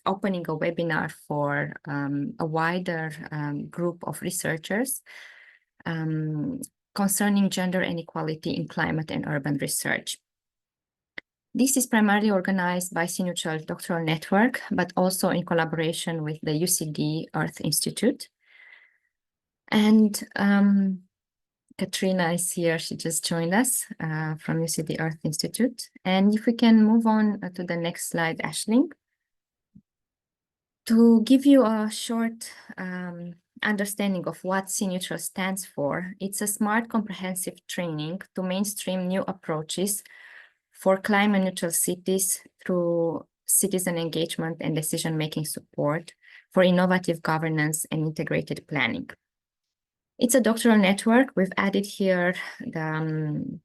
opening a webinar for a wider group of researchers concerning gender inequality in climate and urban research. This is primarily organized by C-NEWTRAL Doctoral Network, but also in collaboration with the UCD Earth Institute. And Katrina is here, she just joined us from UCD Earth Institute. And if we can move on to the next slide, Aisling. To give you a short understanding of what C-NEWTRAL stands for, it's a smart, comprehensive training to mainstream new approaches for climate neutral cities through citizen engagement and decision-making support for innovative governance and integrated planning. It's a doctoral network. We've added here the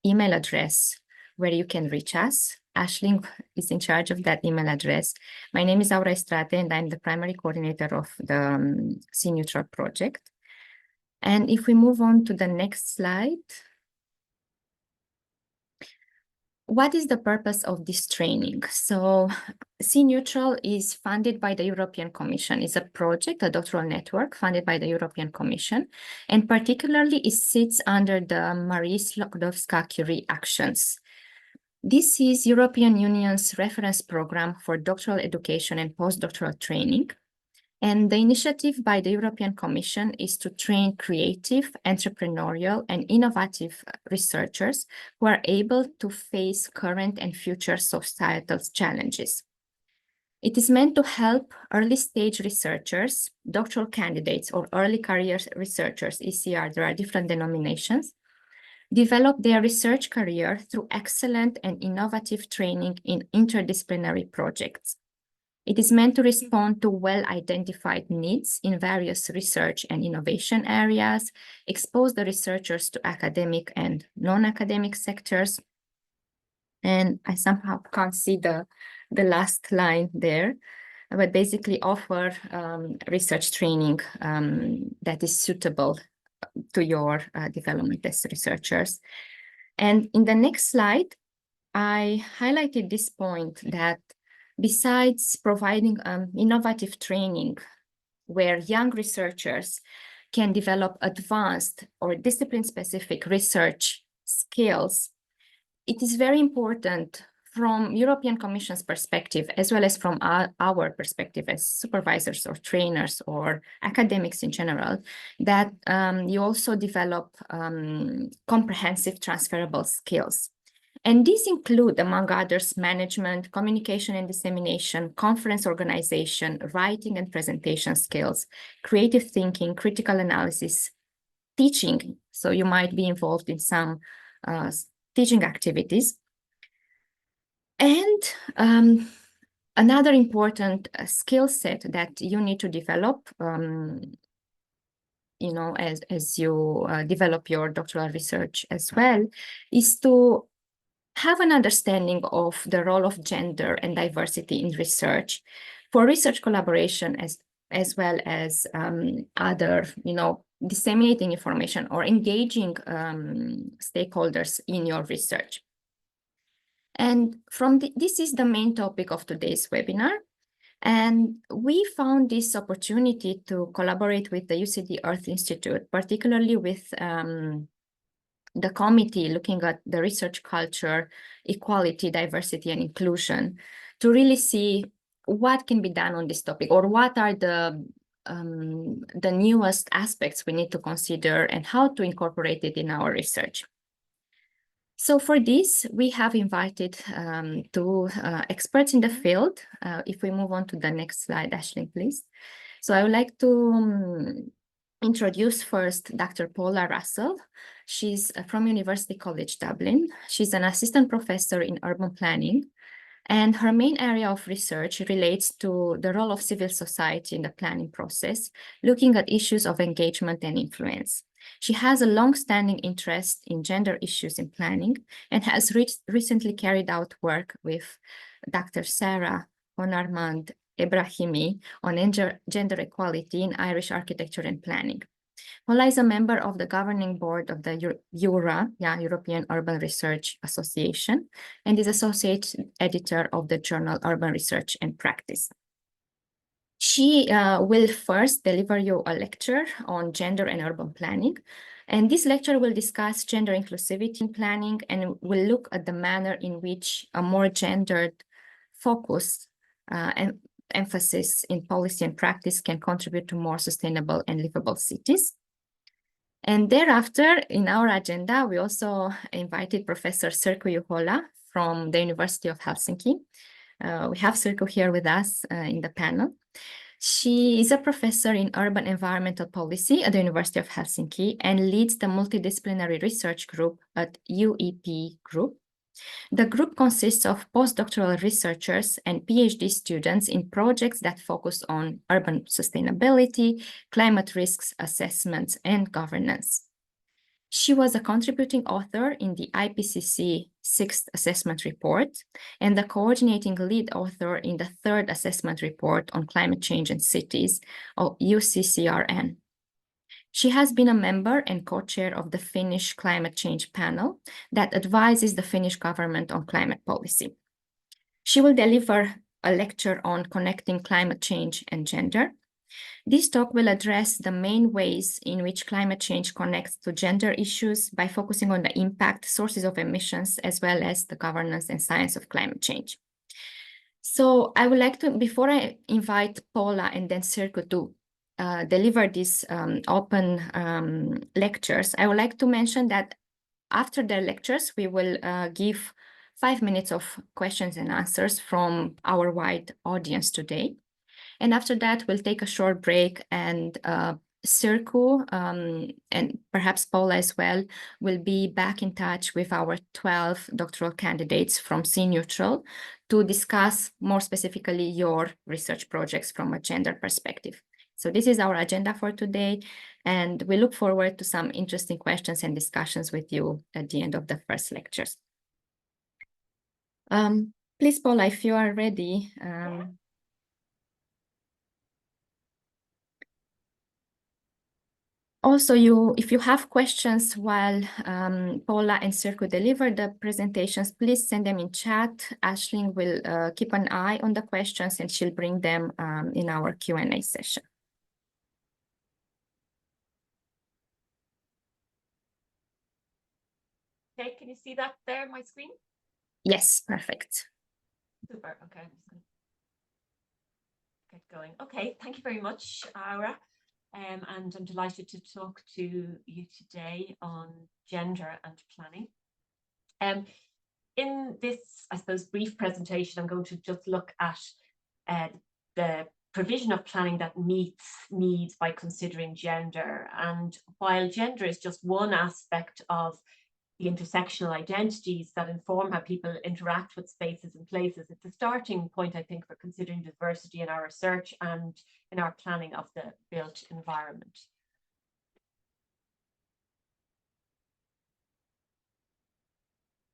email address where you can reach us. Aisling is in charge of that email address. My name is Aura Estrate, and I'm the primary coordinator of the C-NEWTRAL project. And if we move on to the next slide, what is the purpose of this training? So C-NEWTRAL is funded by the European Commission. It's a project, a doctoral network funded by the European Commission, and particularly it sits under the Marie Skłodowska-Curie Actions. This is European Union's reference program for doctoral education and postdoctoral training. And the initiative by the European Commission is to train creative, entrepreneurial, and innovative researchers who are able to face current and future societal challenges. It is meant to help early stage researchers, doctoral candidates, or early career researchers, ECR, there are different denominations, develop their research career through excellent and innovative training in interdisciplinary projects. It is meant to respond to well-identified needs in various research and innovation areas, expose the researchers to academic and non-academic sectors. And I somehow can't see the last line there, but basically offer research training that is suitable to your development as researchers. And in the next slide, I highlighted this point that besides providing innovative training where young researchers can develop advanced or discipline-specific research skills, it is very important from European Commission's perspective, as well as from our perspective as supervisors or trainers or academics in general, that you also develop comprehensive transferable skills. And these include, among others, management, communication and dissemination, conference organization, writing and presentation skills, creative thinking, critical analysis, teaching. So you might be involved in some teaching activities. And another important skill set that you need to develop, you know, as you develop your doctoral research as well, is to have an understanding of the role of gender and diversity in research for research collaboration as well as other, you know, disseminating information or engaging stakeholders in your research. And this is the main topic of today's webinar. And we found this opportunity to collaborate with the UCD Earth Institute, particularly with the committee looking at the research culture, equality, diversity, and inclusion, to really see what can be done on this topic, or what are the newest aspects we need to consider and how to incorporate it in our research. So for this, we have invited two experts in the field. If we move on to the next slide, Aisling, please. So I would like to introduce first Dr. Paula Russell. She's from University College Dublin. She's an assistant professor in urban planning, and her main area of research relates to the role of civil society in the planning process, looking at issues of engagement and influence. She has a long-standing interest in gender issues in planning and has recently carried out work with Dr. Sara Honarmand Ebrahimi on gender equality in Irish architecture and planning. Paula is a member of the governing board of the EURA, European Urban Research Association, and is associate editor of the journal Urban Research and Practice. She will first deliver you a lecture on gender and urban planning. And this lecture will discuss gender inclusivity in planning and will look at the manner in which a more gendered focus and emphasis in policy and practice can contribute to more sustainable and livable cities. And thereafter, in our agenda, we also invited Professor Sirku Juhola from the University of Helsinki. We have Sirku here with us in the panel. She is a professor in urban environmental policy at the University of Helsinki and leads the multidisciplinary research group at UEP Group. The group consists of postdoctoral researchers and PhD students in projects that focus on urban sustainability, climate risks assessments, and governance. She was a contributing author in the IPCC 6th Assessment Report and the coordinating lead author in the 3rd Assessment Report on Climate Change in Cities, or UCCRN. She has been a member and co-chair of the Finnish Climate Change Panel that advises the Finnish government on climate policy. She will deliver a lecture on connecting climate change and gender. This talk will address the main ways in which climate change connects to gender issues by focusing on the impact, sources of emissions, as well as the governance and science of climate change. So I would like to, before I invite Paula and then Sirku to deliver these open lectures, I would like to mention that after the lectures, we will give 5 minutes of questions and answers from our wide audience today. And after that, we'll take a short break, and Sirku and perhaps Paula as well will be back in touch with our 12 doctoral candidates from C-NEWTRAL to discuss more specifically your research projects from a gender perspective. So this is our agenda for today, and we look forward to some interesting questions and discussions with you at the end of the first lectures. Please, Paula, if you are ready. Also, if you have questions while Paula and Sirku deliver the presentations, please send them in chat. Aisling will keep an eye on the questions and she'll bring them in our Q&A session. Okay, can you see that there on my screen? Yes, perfect. Super, okay, I'm just going to get going. Okay, thank you very much, Aura. And I'm delighted to talk to you today on gender and planning. In this, I suppose, brief presentation, I'm going to just look at the provision of planning that meets needs by considering gender. And while gender is just one aspect of the intersectional identities that inform how people interact with spaces and places, it's a starting point, I think, for considering diversity in our research and in our planning of the built environment.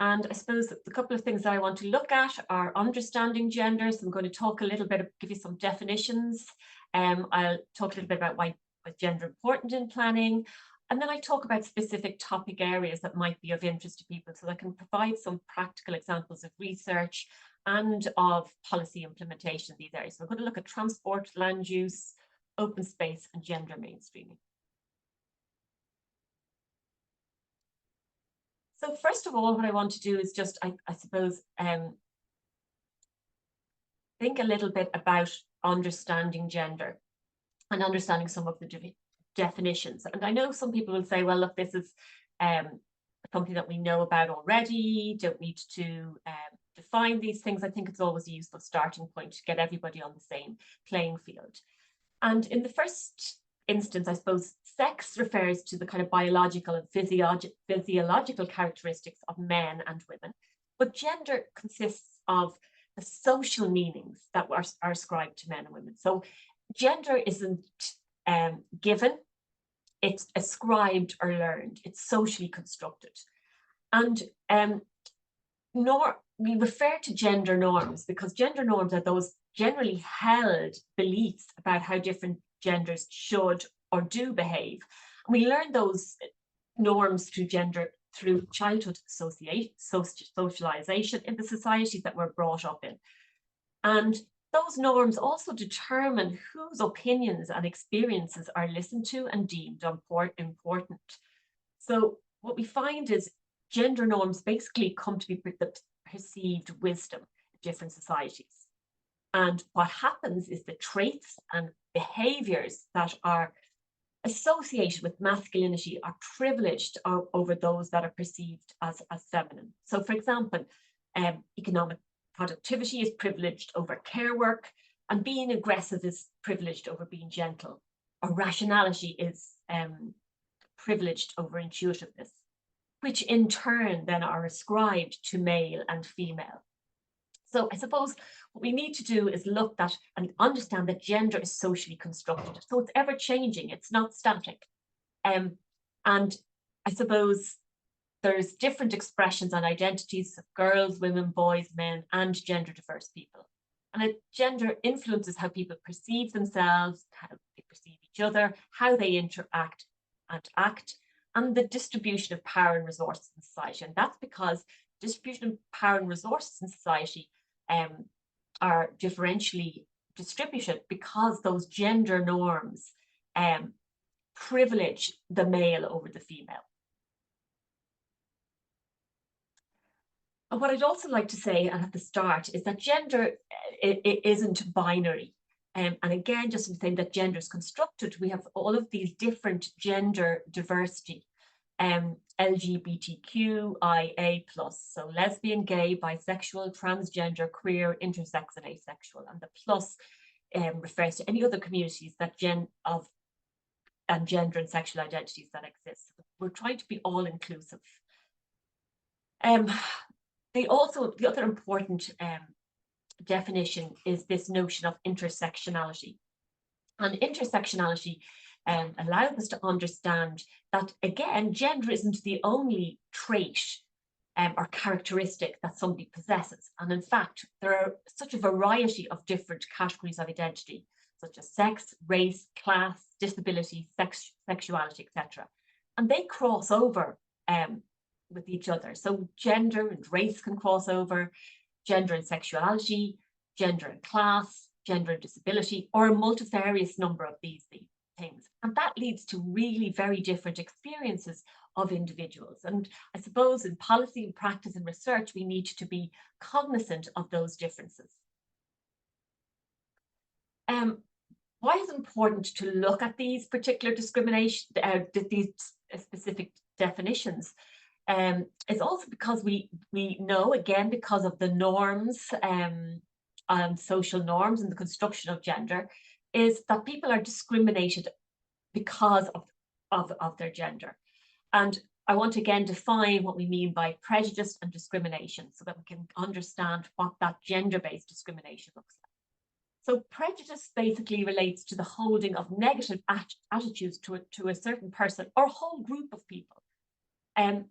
And I suppose the couple of things that I want to look at are understanding gender. So I'm going to talk a little bit, give you some definitions. I'll talk a little bit about why is gender important in planning. And then I talk about specific topic areas that might be of interest to people so that I can provide some practical examples of research and of policy implementation in these areas. So we're going to look at transport, land use, open space, and gender mainstreaming. So first of all, what I want to do is just, I suppose, think a little bit about understanding gender and understanding some of the definitions. And I know some people will say, well, look, this is something that we know about already, don't need to define these things. I think it's always a useful starting point to get everybody on the same playing field. And in the first instance, I suppose, sex refers to the kind of biological and physiological characteristics of men and women, but gender consists of the social meanings that are ascribed to men and women. So gender isn't given, it's ascribed or learned, it's socially constructed. And we refer to gender norms because gender norms are those generally held beliefs about how different genders should or do behave. And we learn those norms through childhood socialization in the societies that we're brought up in. And those norms also determine whose opinions and experiences are listened to and deemed important. So what we find is gender norms basically come to be the perceived wisdom of different societies. And what happens is the traits and behaviors that are associated with masculinity are privileged over those that are perceived as feminine. So for example, economic productivity is privileged over care work, and being aggressive is privileged over being gentle, or rationality is privileged over intuitiveness, which in turn then are ascribed to male and female. So I suppose what we need to do is look at and understand that gender is socially constructed. So it's ever changing, it's not static. And I suppose there's different expressions and identities of girls, women, boys, men, and gender diverse people. And gender influences how people perceive themselves, how they perceive each other, how they interact and act, and the distribution of power and resources in society. And that's because distribution of power and resources in society are differentially distributed because those gender norms privilege the male over the female. And what I'd also like to say at the start is that gender it isn't binary. And again, just in saying that gender is constructed, we have all of these different gender diversity. LGBTQIA+, so lesbian, gay, bisexual, transgender, queer, intersex, and asexual. And the plus refers to any other communities that gender and sexual identities that exist. We're trying to be all inclusive. The other important definition is this notion of intersectionality. And intersectionality allows us to understand that, again, gender isn't the only trait or characteristic that somebody possesses. And in fact, there are such a variety of different categories of identity, such as sex, race, class, disability, sexuality, etc. And they cross over with each other. So gender and race can cross over, gender and sexuality, gender and class, gender and disability, or a multifarious number of these things. And that leads to really very different experiences of individuals. And I suppose in policy and practice and research, we need to be cognizant of those differences. Why is it important to look at these particular discrimination, these specific definitions? It's also because we know, again, because of the norms and social norms and the construction of gender, is that people are discriminated because of their gender. And I want to again define what we mean by prejudice and discrimination so that we can understand what that gender-based discrimination looks like. So prejudice basically relates to the holding of negative attitudes to a certain person or a whole group of people. And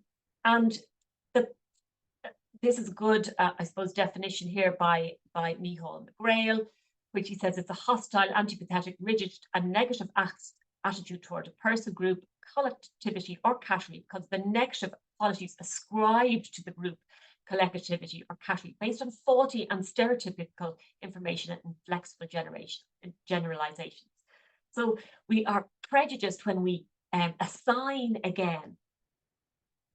this is a good, I suppose, definition here by Micheál McGrail, which he says it's a hostile, antipathetic, rigid and negative attitude toward a person, group, collectivity or category because the negative qualities ascribed to the group, collectivity or category based on faulty and stereotypical information and inflexible generalizations. So we are prejudiced when we assign again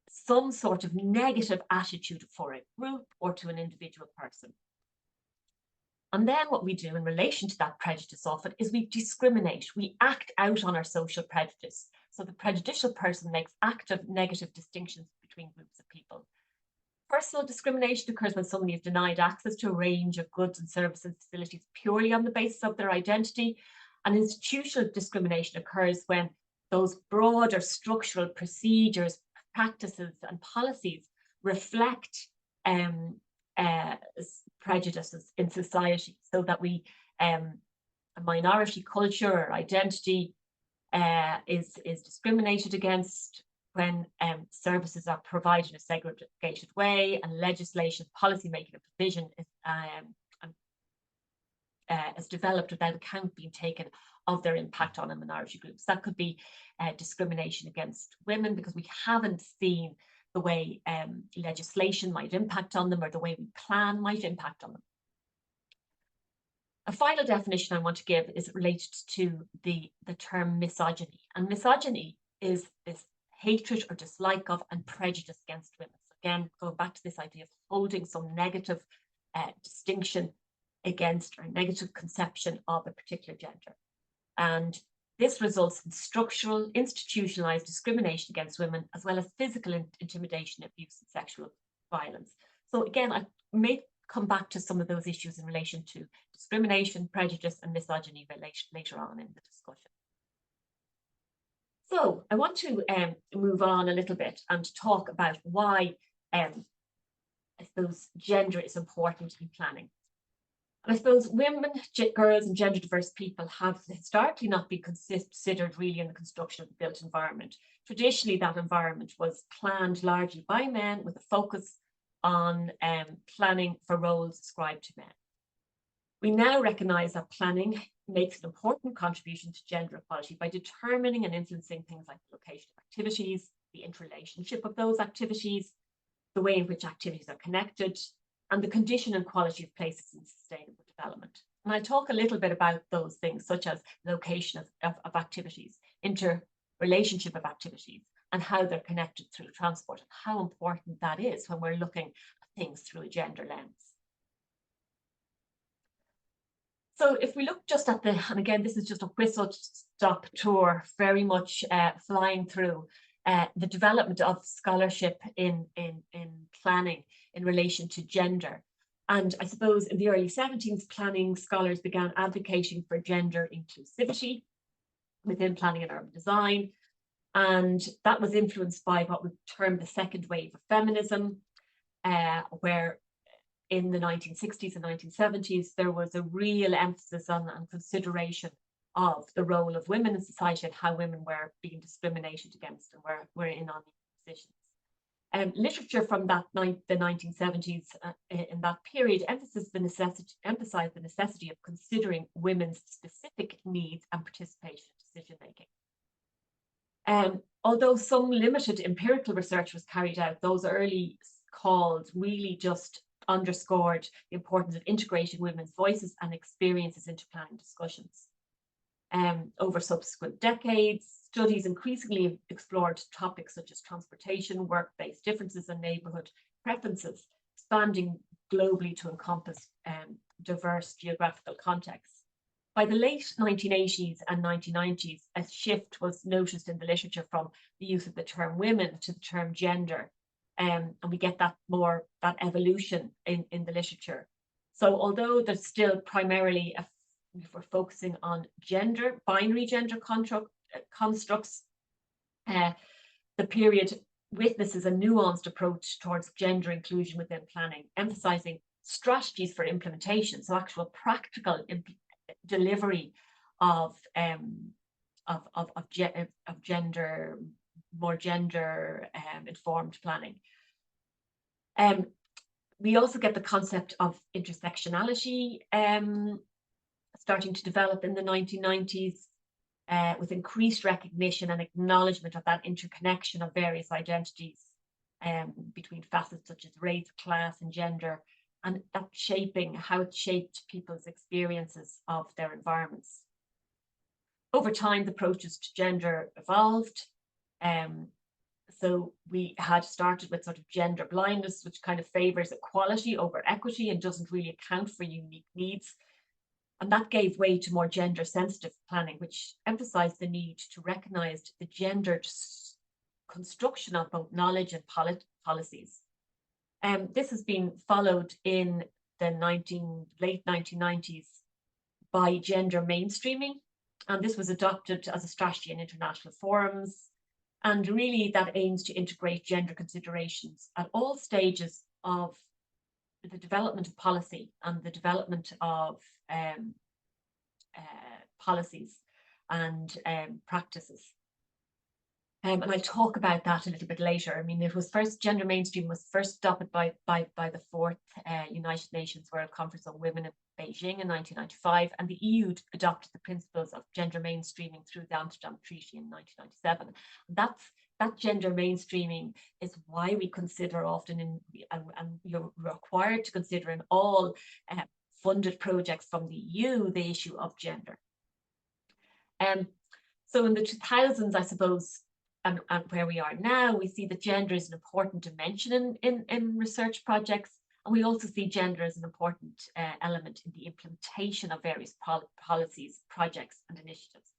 some sort of negative attitude for a group or to an individual person. And then what we do in relation to that prejudice often is we discriminate, we act out on our social prejudice. So the prejudicial person makes active negative distinctions between groups of people. Personal discrimination occurs when somebody is denied access to a range of goods and services and facilities purely on the basis of their identity. And institutional discrimination occurs when those broader structural procedures, practices and policies reflect prejudices in society, so that we a minority culture or identity is discriminated against when services are provided in a segregated way, and legislation, policy making and provision is developed without account being taken of their impact on a minority groups. That could be discrimination against women because we haven't seen the way legislation might impact on them or the way we plan might impact on them. A final definition I want to give is related to the term misogyny. And misogyny is this hatred or dislike of and prejudice against women. So again, going back to this idea of holding some negative distinction against or negative conception of a particular gender. And this results in structural, institutionalized discrimination against women, as well as physical intimidation, abuse, and sexual violence. So again, I may come back to some of those issues in relation to discrimination, prejudice, and misogyny later on in the discussion. So I want to move on a little bit and talk about why I suppose gender is important in planning. And I suppose women, girls, and gender diverse people have historically not been considered really in the construction of the built environment. Traditionally, that environment was planned largely by men with a focus on planning for roles ascribed to men. We now recognise that planning makes an important contribution to gender equality by determining and influencing things like the location of activities, the interrelationship of those activities, the way in which activities are connected, and the condition and quality of places in sustainable development. And I'll talk a little bit about those things, such as location of activities, interrelationship of activities, and how they're connected through transport, and how important that is when we're looking at things through a gender lens. So if we look just at and again, this is just a whistle-stop tour, very much flying through the development of scholarship in planning in relation to gender. And I suppose in the early 70s, planning scholars began advocating for gender inclusivity within planning and urban design. And that was influenced by what we term the second wave of feminism, where in the 1960s and 1970s, there was a real emphasis on consideration of the role of women in society and how women were being discriminated against and were in unequal positions. Literature from the 1970s in that period emphasized the necessity of considering women's specific needs and participation in decision making. Although some limited empirical research was carried out, those early calls really just underscored the importance of integrating women's voices and experiences into planning discussions. Over subsequent decades, studies increasingly explored topics such as transportation, work-based differences, and neighbourhood preferences, expanding globally to encompass diverse geographical contexts. By the late 1980s and 1990s, a shift was noticed in the literature from the use of the term women to the term gender. And we get that evolution in the literature. So although there's still primarily, if we're focusing on gender, binary gender constructs, the period witnesses a nuanced approach towards gender inclusion within planning, emphasizing strategies for implementation, so actual practical delivery of gender, more gender informed planning. We also get the concept of intersectionality starting to develop in the 1990s with increased recognition and acknowledgement of that interconnection of various identities between facets such as race, class, and gender, and that shaping, how it shaped people's experiences of their environments. Over time, the approaches to gender evolved. So we had started with sort of gender blindness, which kind of favors equality over equity and doesn't really account for unique needs. And that gave way to more gender sensitive planning, which emphasized the need to recognize the gendered construction of both knowledge and policies. This has been followed in the late 1990s by gender mainstreaming. And this was adopted as a strategy in international forums. And really that aims to integrate gender considerations at all stages of the development of policy and the development of policies and practices. And I'll talk about that a little bit later. I mean, gender mainstream was first adopted by the fourth United Nations World Conference on Women in Beijing in 1995, and the EU adopted the principles of gender mainstreaming through the Amsterdam Treaty in 1997. That gender mainstreaming is why we consider often and you're required to consider in all funded projects from the EU, the issue of gender. So in the 2000s, I suppose, and where we are now, we see that gender is an important dimension in research projects. And we also see gender as an important element in the implementation of various policies, projects, and initiatives.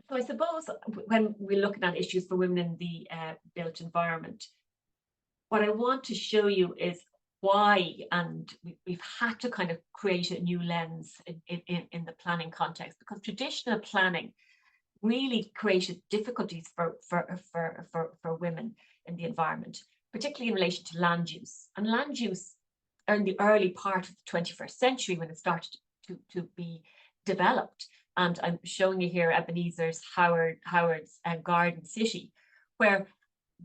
So I suppose when we're looking at issues for women in the built environment, what I want to show you is why, and we've had to kind of create a new lens in the planning context, because traditional planning really created difficulties for women in the environment, particularly in relation to land use. And land use in the early part of the 21st century, when it started to be developed, and I'm showing you here Ebenezer's Howard's Garden City, where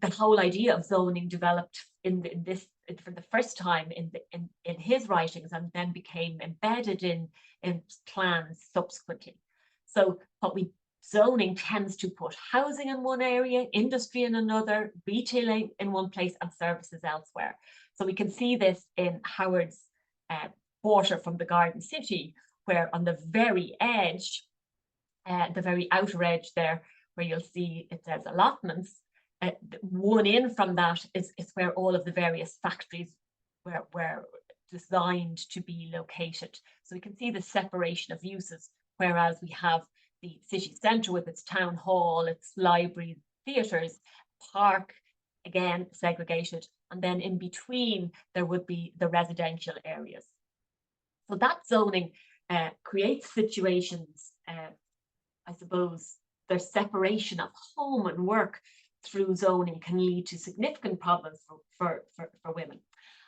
the whole idea of zoning developed for the first time in his writings, and then became embedded in plans subsequently. So zoning tends to put housing in one area, industry in another, retailing in one place, and services elsewhere. So we can see this in Howard's quarter from the Garden City, where on the very edge, the very outer edge there, where you'll see it says allotments, one in from that is where all of the various factories were designed to be located. So we can see the separation of uses, whereas we have the city centre with its town hall, its libraries, theatres, park, again segregated, and then in between there would be the residential areas. So that zoning creates situations, I suppose, there's separation of home and work through zoning can lead to significant problems for women.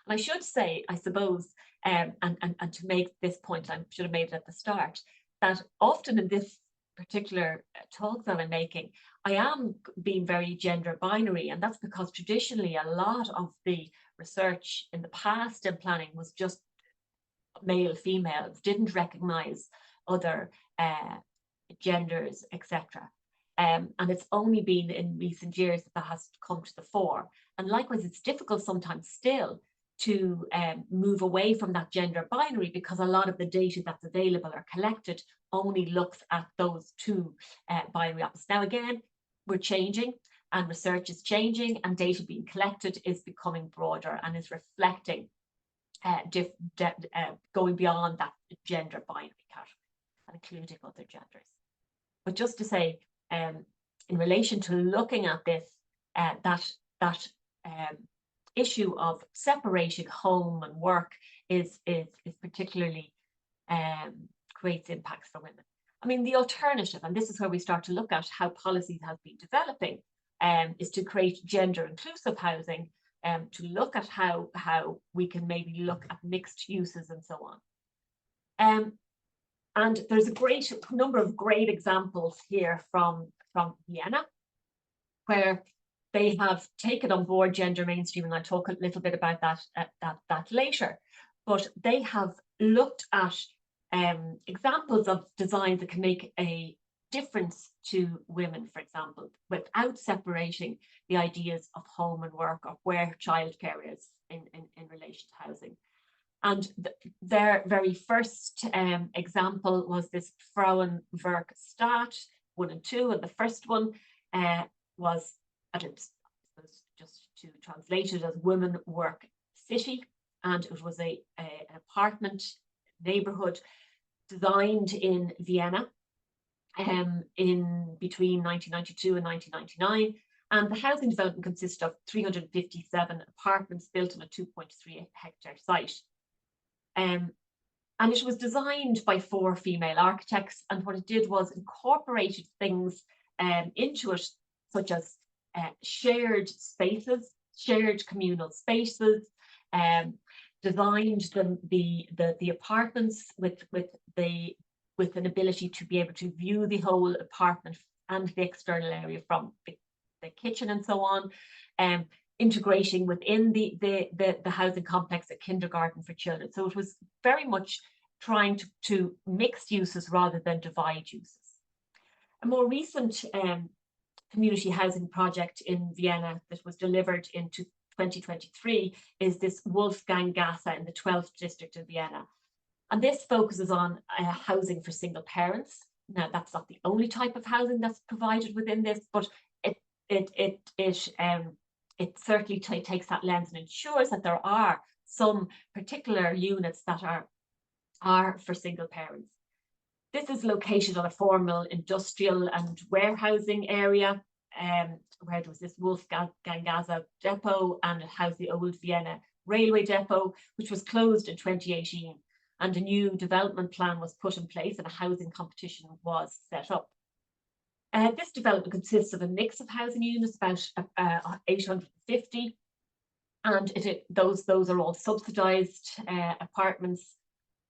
And I should say, I suppose, and to make this point, I should have made it at the start, that often in this particular talk that I'm making, I am being very gender binary, and that's because traditionally a lot of the research in the past in planning was just male, females, didn't recognize other genders, etc. And it's only been in recent years that has come to the fore. And likewise, it's difficult sometimes still to move away from that gender binary, because a lot of the data that's available or collected only looks at those two binary opposites. Now, again, we're changing and research is changing, and data being collected is becoming broader and is reflecting going beyond that gender binary category and including other genders. But just to say, in relation to looking at this, that issue of separating home and work is particularly creates impacts for women. I mean, the alternative, and this is where we start to look at how policies have been developing, is to create gender inclusive housing, to look at how we can maybe look at mixed uses and so on. And there's a great number of great examples here from Vienna, where they have taken on board gender mainstream, and I'll talk a little bit about that later. But they have looked at examples of designs that can make a difference to women, for example, without separating the ideas of home and work, or where childcare is in relation to housing. And their very first example was this Frauenwerk Stadt 1 and 2, and the first one was, just to translate it as Women Work City, and it was an apartment neighborhood designed in Vienna in between 1992 and 1999. And the housing development consists of 357 apartments built on a 2.3 hectare site. And it was designed by 4 female architects, and what it did was incorporated things into it, such as shared spaces, shared communal spaces, designed the apartments with an ability to be able to view the whole apartment and the external area from the kitchen and so on, integrating within the housing complex a kindergarten for children. So it was very much trying to mix uses rather than divide uses. A more recent community housing project in Vienna that was delivered in 2023 is this Wolfgang Gasse in the 12th district of Vienna. And this focuses on housing for single parents. Now, that's not the only type of housing that's provided within this, but it certainly takes that lens and ensures that there are some particular units that are for single parents. This is located on a formal industrial and warehousing area, where there was this Wolfgang Gasse depot, and it housed the old Vienna railway depot, which was closed in 2018. And a new development plan was put in place and a housing competition was set up. This development consists of a mix of housing units, about 850, and those are all subsidised apartments.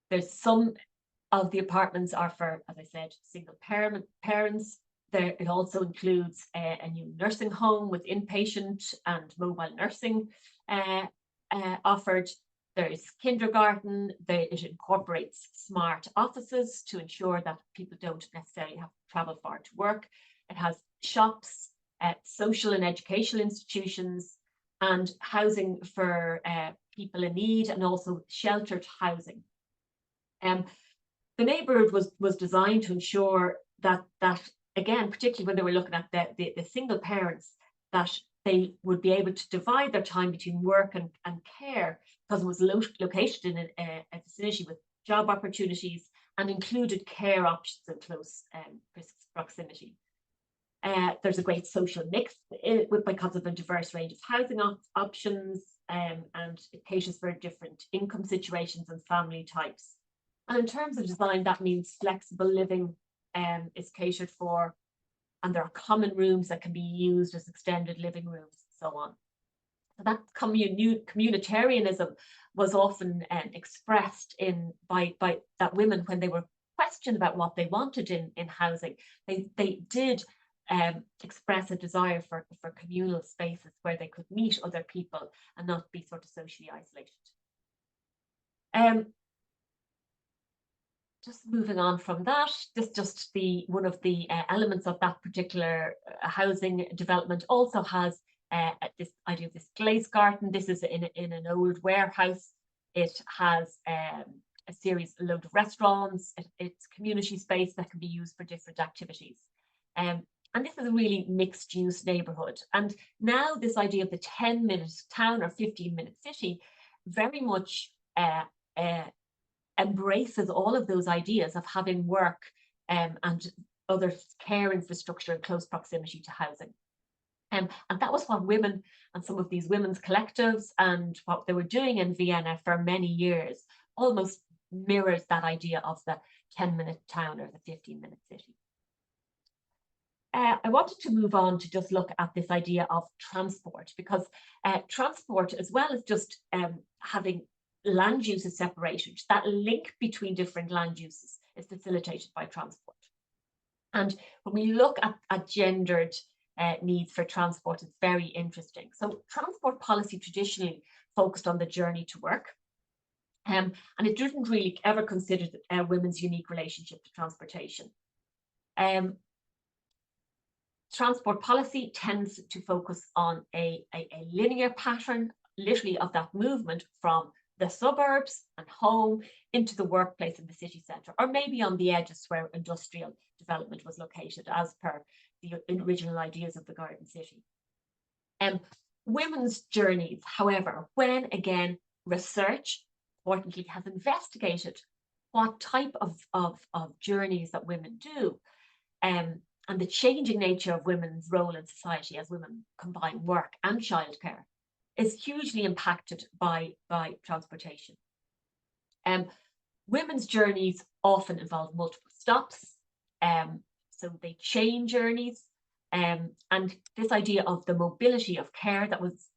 There's some of the apartments are for, as I said, single parents. It also includes a new nursing home with inpatient and mobile nursing offered. There's kindergarten. It incorporates smart offices to ensure that people don't necessarily have to travel far to work. It has shops, social and educational institutions, and housing for people in need, and also sheltered housing. The neighbourhood was designed to ensure that again, particularly when they were looking at the single parents, that they would be able to divide their time between work and care, because it was located in a vicinity with job opportunities and included care options in close proximity. There's a great social mix because of a diverse range of housing options, and it caters for different income situations and family types. And in terms of design, that means flexible living is catered for, and there are common rooms that can be used as extended living rooms and so on. So that communitarianism was often expressed by that women, when they were questioned about what they wanted in housing, they did express a desire for communal spaces where they could meet other people and not be sort of socially isolated. Just moving on from that, this just one of the elements of that particular housing development also has this idea of this glazed garden. This is in an old warehouse. It has a load of restaurants. It's community space that can be used for different activities. And this is a really mixed use neighbourhood. And now this idea of the 10-minute town or 15-minute city very much embraces all of those ideas of having work and other care infrastructure in close proximity to housing. And that was what women and some of these women's collectives and what they were doing in Vienna for many years almost mirrors that idea of the 10-minute town or the 15-minute city. I wanted to move on to just look at this idea of transport, because transport, as well as just having land uses separated, that link between different land uses is facilitated by transport. And when we look at gendered needs for transport, it's very interesting. So transport policy traditionally focused on the journey to work, and it didn't really ever consider women's unique relationship to transportation. Transport policy tends to focus on a linear pattern, literally, of that movement from the suburbs and home into the workplace in the city centre, or maybe on the edges where industrial development was located, as per the original ideas of the Garden City. Women's journeys, however, when again research, importantly, has investigated what type of journeys that women do, and the changing nature of women's role in society as women combine work and childcare, is hugely impacted by transportation. Women's journeys often involve multiple stops, so they chain journeys, and this idea of the mobility of care that was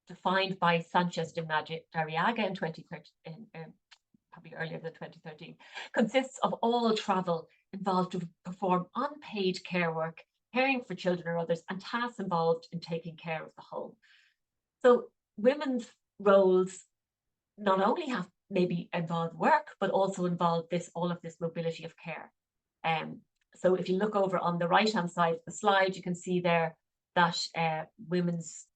defined by Sanchez de Madariaga in 2013, probably earlier than 2013, consists of all travel involved to perform unpaid care work, caring for children or others, and tasks involved in taking care of the home. So women's roles not only have maybe involved work, but also involve all of this mobility of care. So if you look over on the right-hand side of the slide, you can see there that women's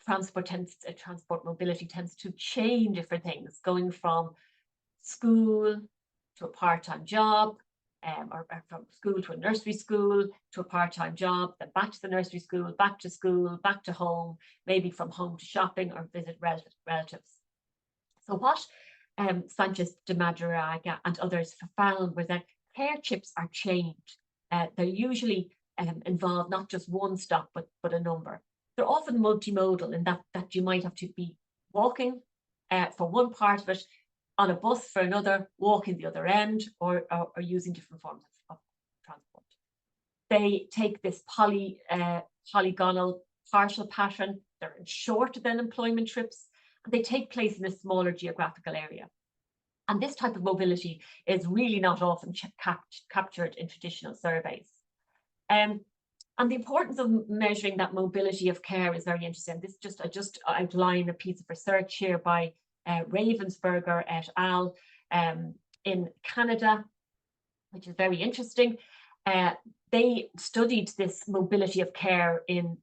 transport mobility tends to change different things, going from school to a part-time job, or from school to a nursery school to a part-time job, then back to the nursery school, back to school, back to home, maybe from home to shopping or visit relatives. So what Sanchez de Madariaga and others found was that care trips are changed. They usually involve not just one stop, but a number. They're often multimodal in that you might have to be walking for one part of it, on a bus for another, walking the other end, or using different forms of transport. They take this polygonal partial pattern. They're shorter than employment trips, and they take place in a smaller geographical area. And this type of mobility is really not often captured in traditional surveys. And the importance of measuring that mobility of care is very interesting. I just outline a piece of research here by Ravensburger et al. In Canada, which is very interesting. They studied this mobility of care in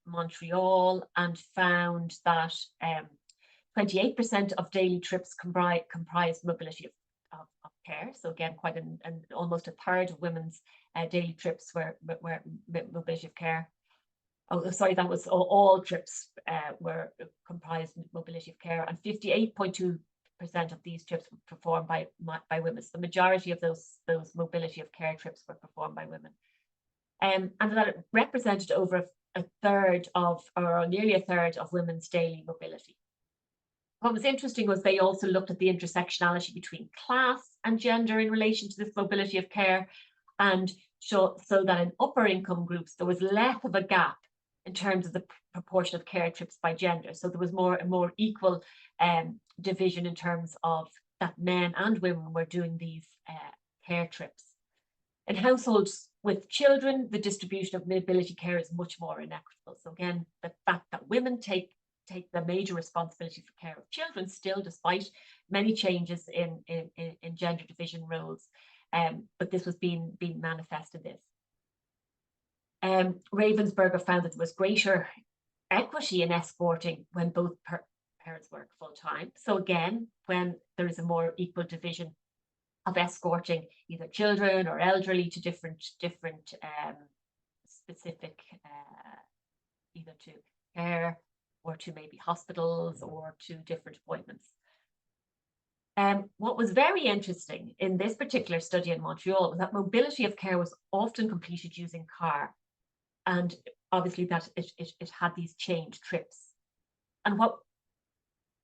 Montreal and found that 28% of daily trips comprised mobility of care. So again, quite almost a third of women's daily trips were mobility of care. Oh, sorry, that was all trips were comprised mobility of care, and 58.2% of these trips were performed by women. So the majority of those mobility of care trips were performed by women, and that it represented over a third of, or nearly a third of, women's daily mobility. What was interesting was they also looked at the intersectionality between class and gender in relation to this mobility of care, and so that in upper income groups there was less of a gap in terms of the proportion of care trips by gender. So there was a more equal division in terms of that men and women were doing these care trips. In households with children, the distribution of mobility care is much more inequitable. So again, the fact that women take the major responsibility for care of children still, despite many changes in gender division roles, but this was being manifested this. Ravensburger found that there was greater equity in escorting when both parents work full-time. So again, when there is a more equal division of escorting either children or elderly to different specific, either to care or to maybe hospitals or to different appointments. What was very interesting in this particular study in Montreal was that mobility of care was often completed using car. And obviously that it had these change trips. And what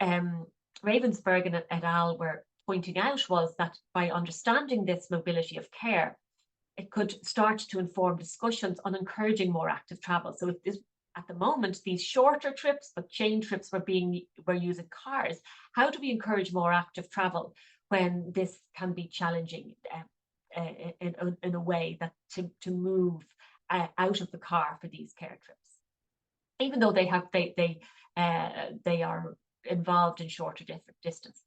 Ravensburger et al. Were pointing out was that by understanding this mobility of care, it could start to inform discussions on encouraging more active travel. So if this, at the moment, these shorter trips, but chain trips were using cars, how do we encourage more active travel when this can be challenging in a way that to move out of the car for these care trips, even though they are involved in shorter distances.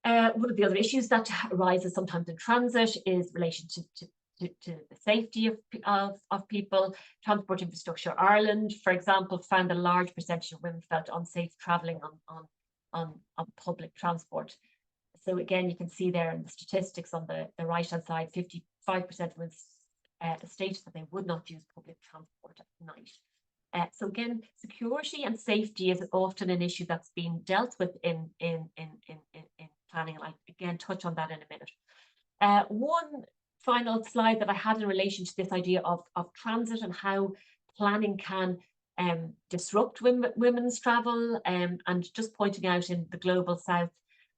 One of the other issues that arises sometimes in transit is relation to the safety of people. Transport Infrastructure Ireland, for example, found a large percentage of women felt unsafe travelling on public transport. So again, you can see there in the statistics on the right-hand side, 55% of women stated that they would not use public transport at night. So again, security and safety is often an issue that's being dealt with in planning, and I'll again touch on that in a minute. One final slide that I had in relation to this idea of transit and how planning can disrupt women's travel, and just pointing out in the global south,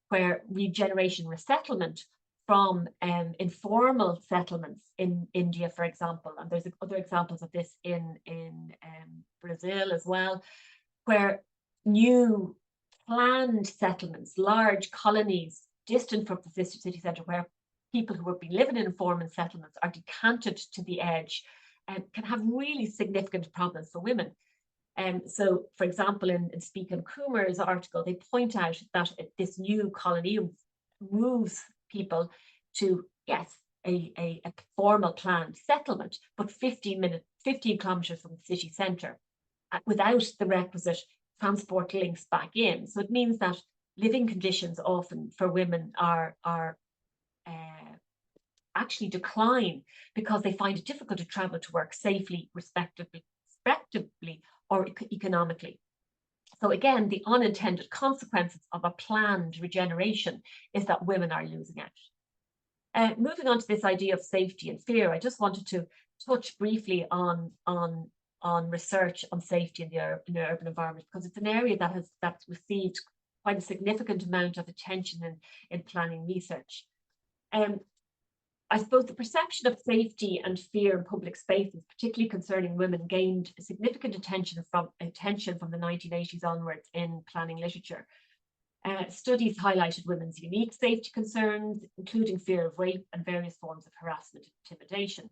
where regeneration resettlement from informal settlements in India, for example, and there's other examples of this in Brazil as well, where new planned settlements, large colonies distant from the city centre, where people who have been living in informal settlements are decanted to the edge, and can have really significant problems for women. So, for example, in Speak and Coomer's article, they point out that this new colony moves people to, yes, a formal planned settlement, but 15 kilometers from the city centre, without the requisite transport links back in. So it means that living conditions often for women are actually decline because they find it difficult to travel to work safely, respectively, or economically. So again, the unintended consequences of a planned regeneration is that women are losing out. Moving on to this idea of safety and fear, I just wanted to touch briefly on research on safety in the urban environment, because it's an area that's received quite a significant amount of attention in planning research. I suppose the perception of safety and fear in public spaces, particularly concerning women, gained significant attention from the 1980s onwards in planning literature. Studies highlighted women's unique safety concerns, including fear of rape and various forms of harassment and intimidation.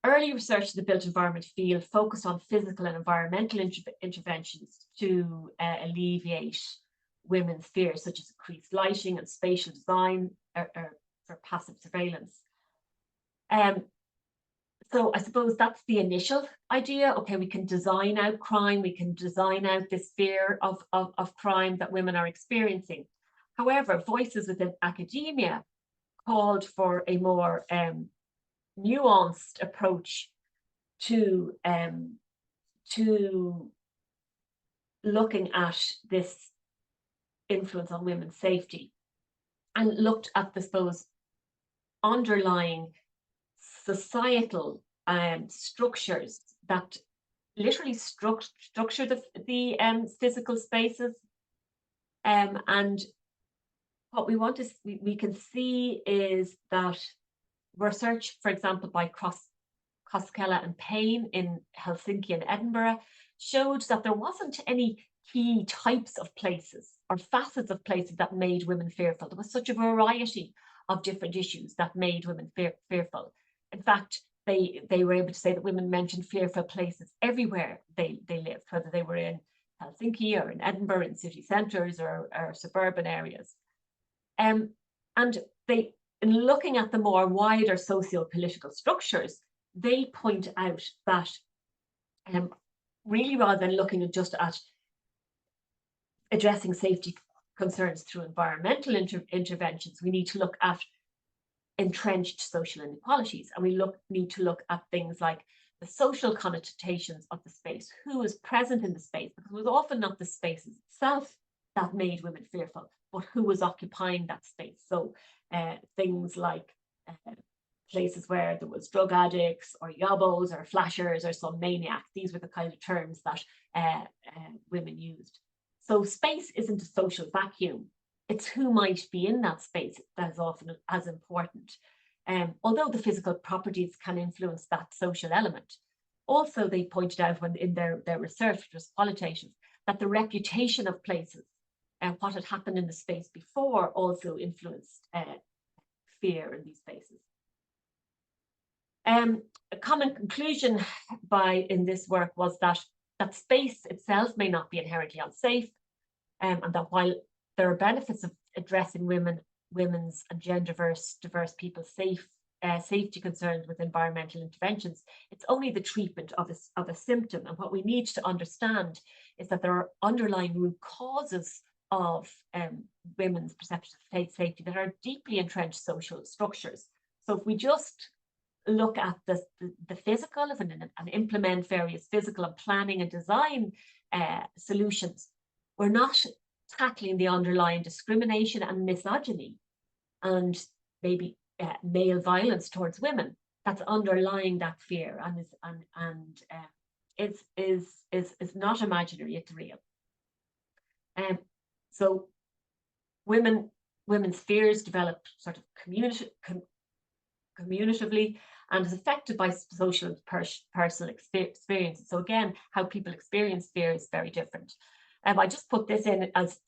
Early research in the built environment field focused on physical and environmental interventions to alleviate women's fears, such as increased lighting and spatial design for passive surveillance. So I suppose that's the initial idea. Okay, we can design out crime, we can design out this fear of crime that women are experiencing. However, voices within academia called for a more nuanced approach to looking at this influence on women's safety, and looked at, I suppose, underlying societal structures that literally structure the physical spaces. And what we want to we can see is that research, for example, by Koskela and Payne in Helsinki and Edinburgh, showed that there wasn't any key types of places or facets of places that made women fearful. There was such a variety of different issues that made women fearful. In fact, they were able to say that women mentioned fearful places everywhere they lived, whether they were in Helsinki or in Edinburgh, in city centres or suburban areas. And they, in looking at the more wider socio-political structures, they point out that really, rather than looking just at addressing safety concerns through environmental interventions, we need to look at entrenched social inequalities, and we need to look at things like the social connotations of the space, who is present in the space, because it was often not the space itself that made women fearful, but who was occupying that space. So things like places where there was drug addicts or yobbos or flashers or some maniac. These were the kind of terms that women used. So space isn't a social vacuum. It's who might be in that space that is often as important. Although the physical properties can influence that social element. Also, they pointed out when in their research, which was qualitative, that the reputation of places and what had happened in the space before also influenced fear in these spaces. A common conclusion in this work was that space itself may not be inherently unsafe, and that while there are benefits of addressing women's and gender diverse people's safety concerns with environmental interventions, it's only the treatment of a symptom. And what we need to understand is that there are underlying root causes of women's perception of safety that are deeply entrenched social structures. So if we just look at the physical and implement various physical and planning and design solutions, we're not tackling the underlying discrimination and misogyny and maybe male violence towards women that's underlying that fear, and is not imaginary, it's real. So women's fears develop sort of communitively and is affected by social and personal experiences. So again, how people experience fear is very different. I just put this in as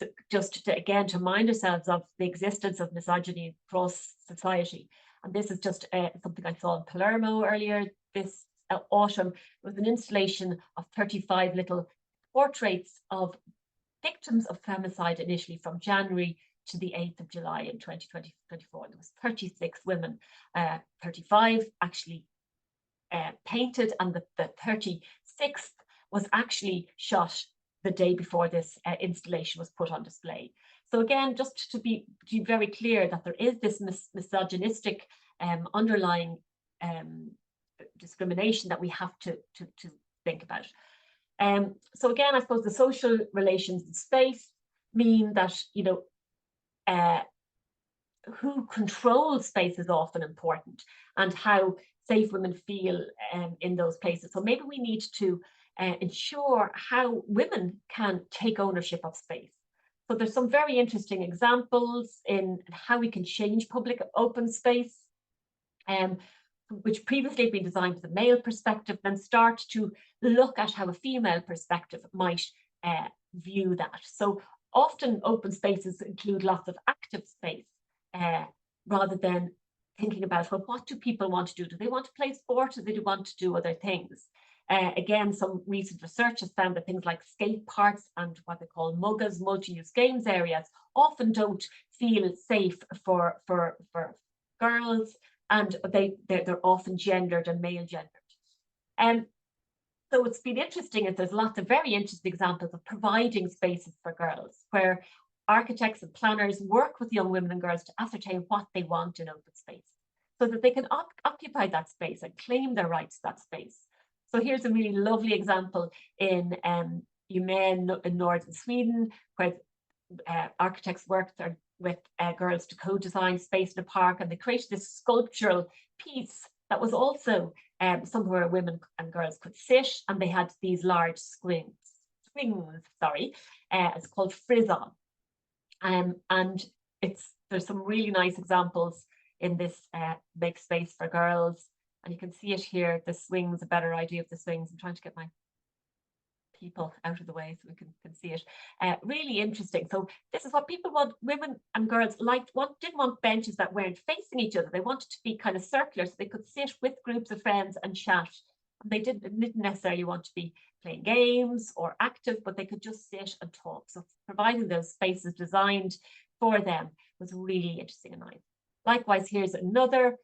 again to remind ourselves of the existence of misogyny across society. And this is just something I saw in Palermo earlier this autumn. It was an installation of 35 little portraits of victims of femicide initially from January to the 8th of July in 2024. There was 36 women, 35 actually painted, and the 36th was actually shot the day before this installation was put on display. So again, just to be very clear that there is this misogynistic underlying discrimination that we have to think about. So again, I suppose the social relations in space mean that, you know, who controls space is often important, and how safe women feel in those places. So maybe we need to ensure how women can take ownership of space. So there's some very interesting examples in how we can change public open space, which previously had been designed with a male perspective, then start to look at how a female perspective might view that. So often open spaces include lots of active space, rather than thinking about, well, what do people want to do? Do they want to play sport, or do they want to do other things? Again, some recent research has found that things like skate parks and what they call MUGAs, multi-use games areas, often don't feel safe for girls, and they're often gendered and male gendered. So it's been interesting, and there's lots of very interesting examples of providing spaces for girls, where architects and planners work with young women and girls to ascertain what they want in open space, so that they can occupy that space and claim their rights to that space. So here's a really lovely example in Umeå in northern Sweden, where architects worked with girls to co-design space in a park, and they created this sculptural piece that was also somewhere women and girls could sit, and they had these large swings. It's called frizz-on. And there's some really nice examples in this Make Space for Girls, and you can see it here. The swings, a better idea of the swings. I'm trying to get my people out of the way so we can see it. Really interesting. So this is what people want. Women and girls didn't want benches that weren't facing each other. They wanted to be kind of circular, so they could sit with groups of friends and chat. And they didn't necessarily want to be playing games or active, but they could just sit and talk. So providing those spaces designed for them was really interesting and nice. Likewise, here's another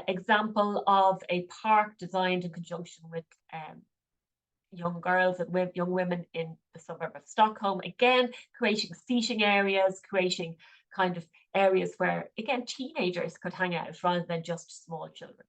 example of a park designed in conjunction with young girls and young women in the suburb of Stockholm. Again, creating seating areas, creating kind of areas where, again, teenagers could hang out rather than just small children.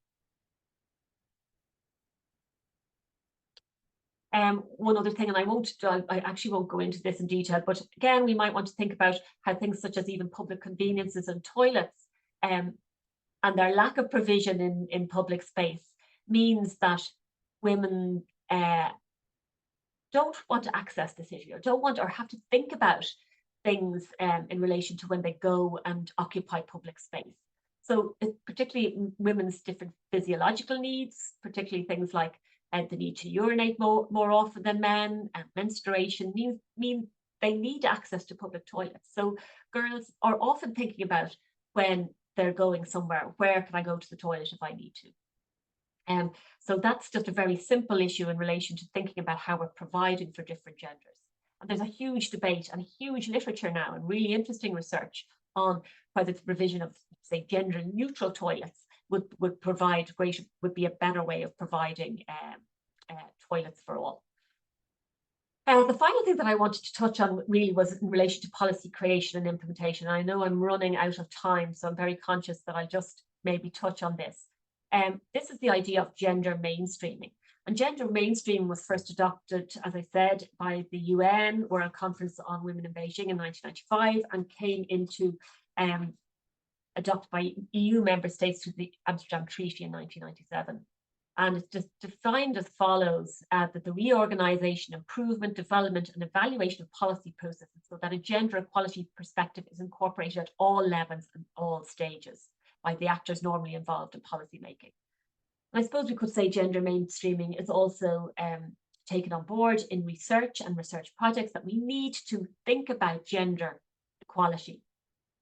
One other thing, and I actually won't go into this in detail, but again, we might want to think about how things such as even public conveniences and toilets and their lack of provision in public space means that women don't want to access the city, or don't want or have to think about things in relation to when they go and occupy public space. So particularly women's different physiological needs, particularly things like the need to urinate more often than men, and menstruation mean they need access to public toilets. So girls are often thinking about, when they're going somewhere, where can I go to the toilet if I need to? So that's just a very simple issue in relation to thinking about how we're providing for different genders. And there's a huge debate and a huge literature now, and really interesting research on whether the provision of, say, gender neutral toilets would be a better way of providing toilets for all. The final thing that I wanted to touch on really was in relation to policy creation and implementation. I know I'm running out of time, so I'm very conscious that I'll just maybe touch on this. This is the idea of gender mainstreaming. And gender mainstreaming was first adopted, as I said, by the UN World Conference on Women in Beijing in 1995, and came into adopted by EU member states through the Amsterdam Treaty in 1997. And it's just defined as follows, that the reorganization, improvement, development, and evaluation of policy processes, so that a gender equality perspective is incorporated at all levels and all stages by the actors normally involved in policy making. And I suppose we could say gender mainstreaming is also taken on board in research and research projects, that we need to think about gender equality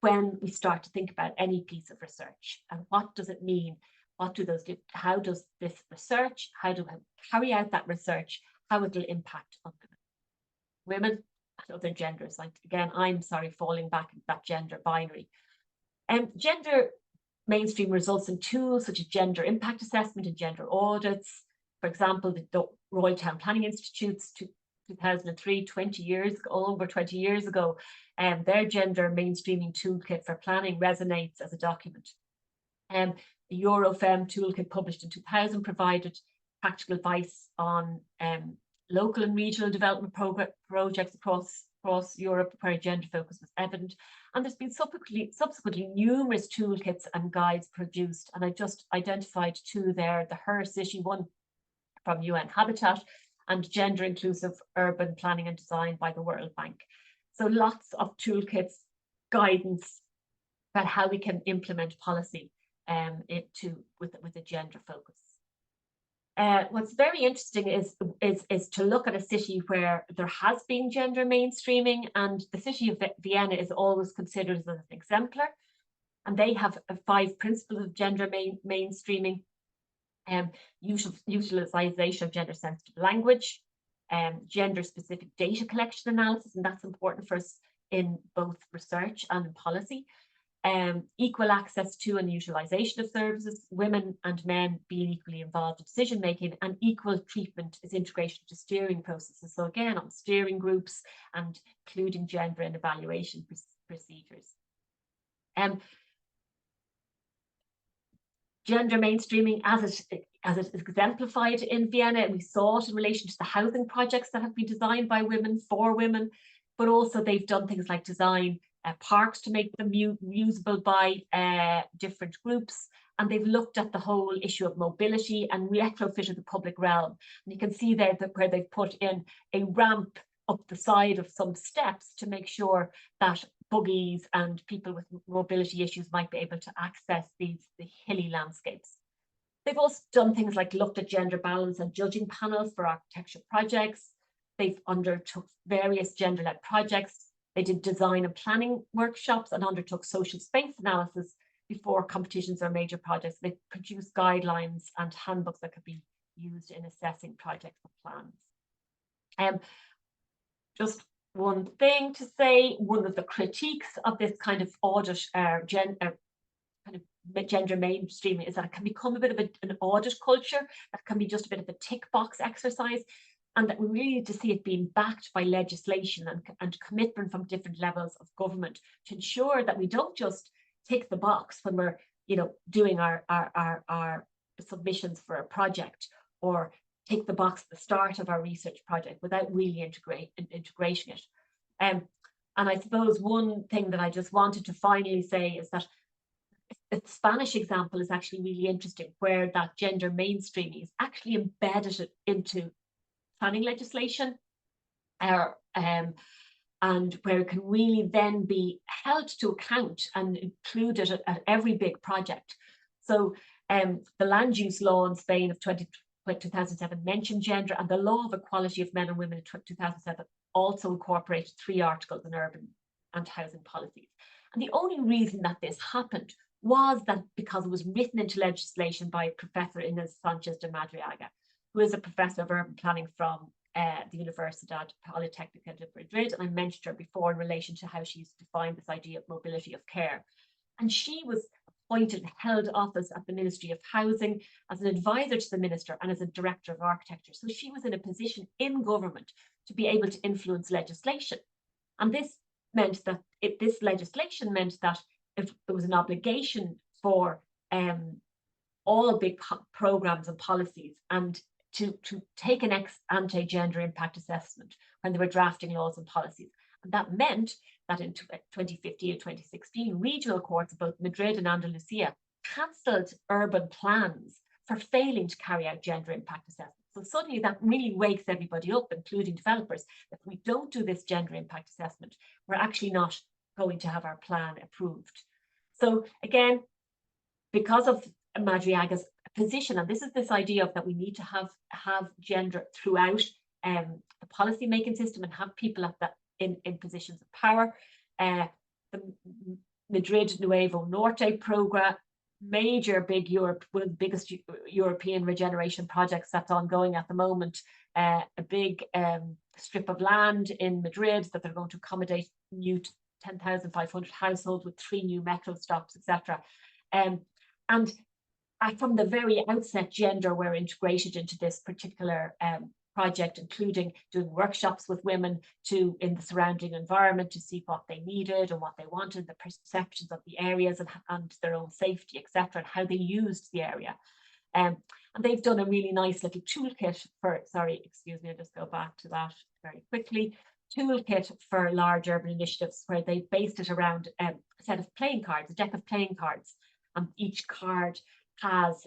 when we start to think about any piece of research. And what does it mean? What do those do? How does this research, how do I carry out that research, how it will impact on women other genders. Like, again, I'm sorry, falling back into that gender binary. Gender mainstream results in tools such as gender impact assessment and gender audits. For example, the Royal Town Planning Institute's 2003, 20 years ago, over 20 years ago, their gender mainstreaming toolkit for planning resonates as a document. The EURA toolkit published in 2000 provided practical advice on local and regional development projects across Europe where gender focus was evident. And there's been subsequently numerous toolkits and guides produced, and I just identified two there, the Her City one from UN Habitat and Gender Inclusive Urban Planning and Design by the World Bank. So lots of toolkits, guidance about how we can implement policy with a gender focus. What's very interesting is to look at a city where there has been gender mainstreaming, and the city of Vienna is always considered as an exemplar, and they have 5 principles of gender mainstreaming: utilization of gender sensitive language, gender specific data collection analysis, and that's important for us in both research and in policy. Equal access to and utilization of services, women and men being equally involved in decision making, and equal treatment is integration to steering processes. So again, on steering groups and including gender in evaluation procedures. Gender mainstreaming as it is exemplified in Vienna, we saw it in relation to the housing projects that have been designed by women for women, but also they've done things like design parks to make them usable by different groups, and they've looked at the whole issue of mobility and retrofitted the public realm. And you can see there that where they've put in a ramp up the side of some steps to make sure that buggies and people with mobility issues might be able to access the hilly landscapes. They've also done things like looked at gender balance and judging panels for architecture projects. They've undertook various gender-led projects. They did design and planning workshops and undertook social space analysis before competitions or major projects. They produced guidelines and handbooks that could be used in assessing projects and plans. Just one thing to say, one of the critiques of this kind of audit gender mainstreaming is that it can become a bit of an audit culture that can be just a bit of a tick box exercise, and that we really need to see it being backed by legislation and commitment from different levels of government to ensure that we don't just tick the box when we're, doing our submissions for a project, or tick the box at the start of our research project without really integrating it. And I suppose one thing that I just wanted to finally say is that the Spanish example is actually really interesting, where that gender mainstreaming is actually embedded into planning legislation, and where it can really then be held to account and included at every big project. So the land use law in Spain of 2007 mentioned gender, and the law of equality of men and women in 2007 also incorporated 3 articles in urban and housing policies. And the only reason that this happened was that because it was written into legislation by Professor Inés Sánchez de Madriaga, who is a professor of urban planning from the Universidad Politécnica de Madrid. And I mentioned her before in relation to how she's defined this idea of mobility of care. And she was appointed and held office at the Ministry of Housing as an advisor to the minister and as a director of architecture. So she was in a position in government to be able to influence legislation. And this meant that this legislation meant that if there was an obligation for all big programs and policies and to take an ex-ante gender impact assessment when they were drafting laws and policies. And that meant that in 2015 and 2016, regional courts of both Madrid and Andalusia cancelled urban plans for failing to carry out gender impact assessments. So suddenly that really wakes everybody up, including developers, that if we don't do this gender impact assessment, we're actually not going to have our plan approved. So again, because of Madriaga's position, and this is this idea of that we need to have gender throughout the policy making system and have people at that in positions of power. The Madrid Nuevo Norte program, major big Europe, one of the biggest European regeneration projects that's ongoing at the moment, a big strip of land in Madrid that they're going to accommodate new 10,500 households with 3 new metro stops, etc. And from the very outset, gender were integrated into this particular project, including doing workshops with women in the surrounding environment to see what they needed and what they wanted, the perceptions of the areas and their own safety, etc., and how they used the area. And they've done a really nice little toolkit for, sorry, excuse me, I'll just go back to that very quickly, toolkit for large urban initiatives, where they based it around a set of playing cards, a deck of playing cards. Each card has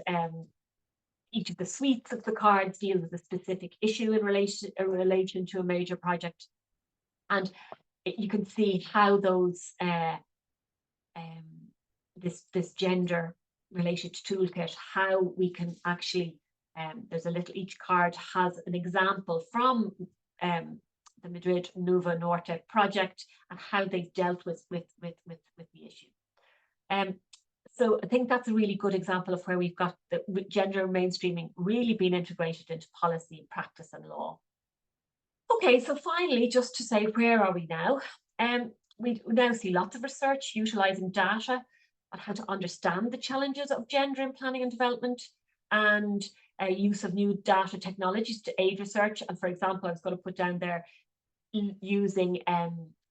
each of the suites of the cards deal with a specific issue in relation to a major project, and you can see how those this gender related toolkit, how we can actually there's a little, each card has an example from the Madrid Nuevo Norte project and how they've dealt with the issue. So I think that's a really good example of where we've got the gender mainstreaming really being integrated into policy, practice and law. Okay, so finally, just to say, where are we now? We now see lots of research utilising data on how to understand the challenges of gender in planning and development, and use of new data technologies to aid research. And for example, I was going to put down there using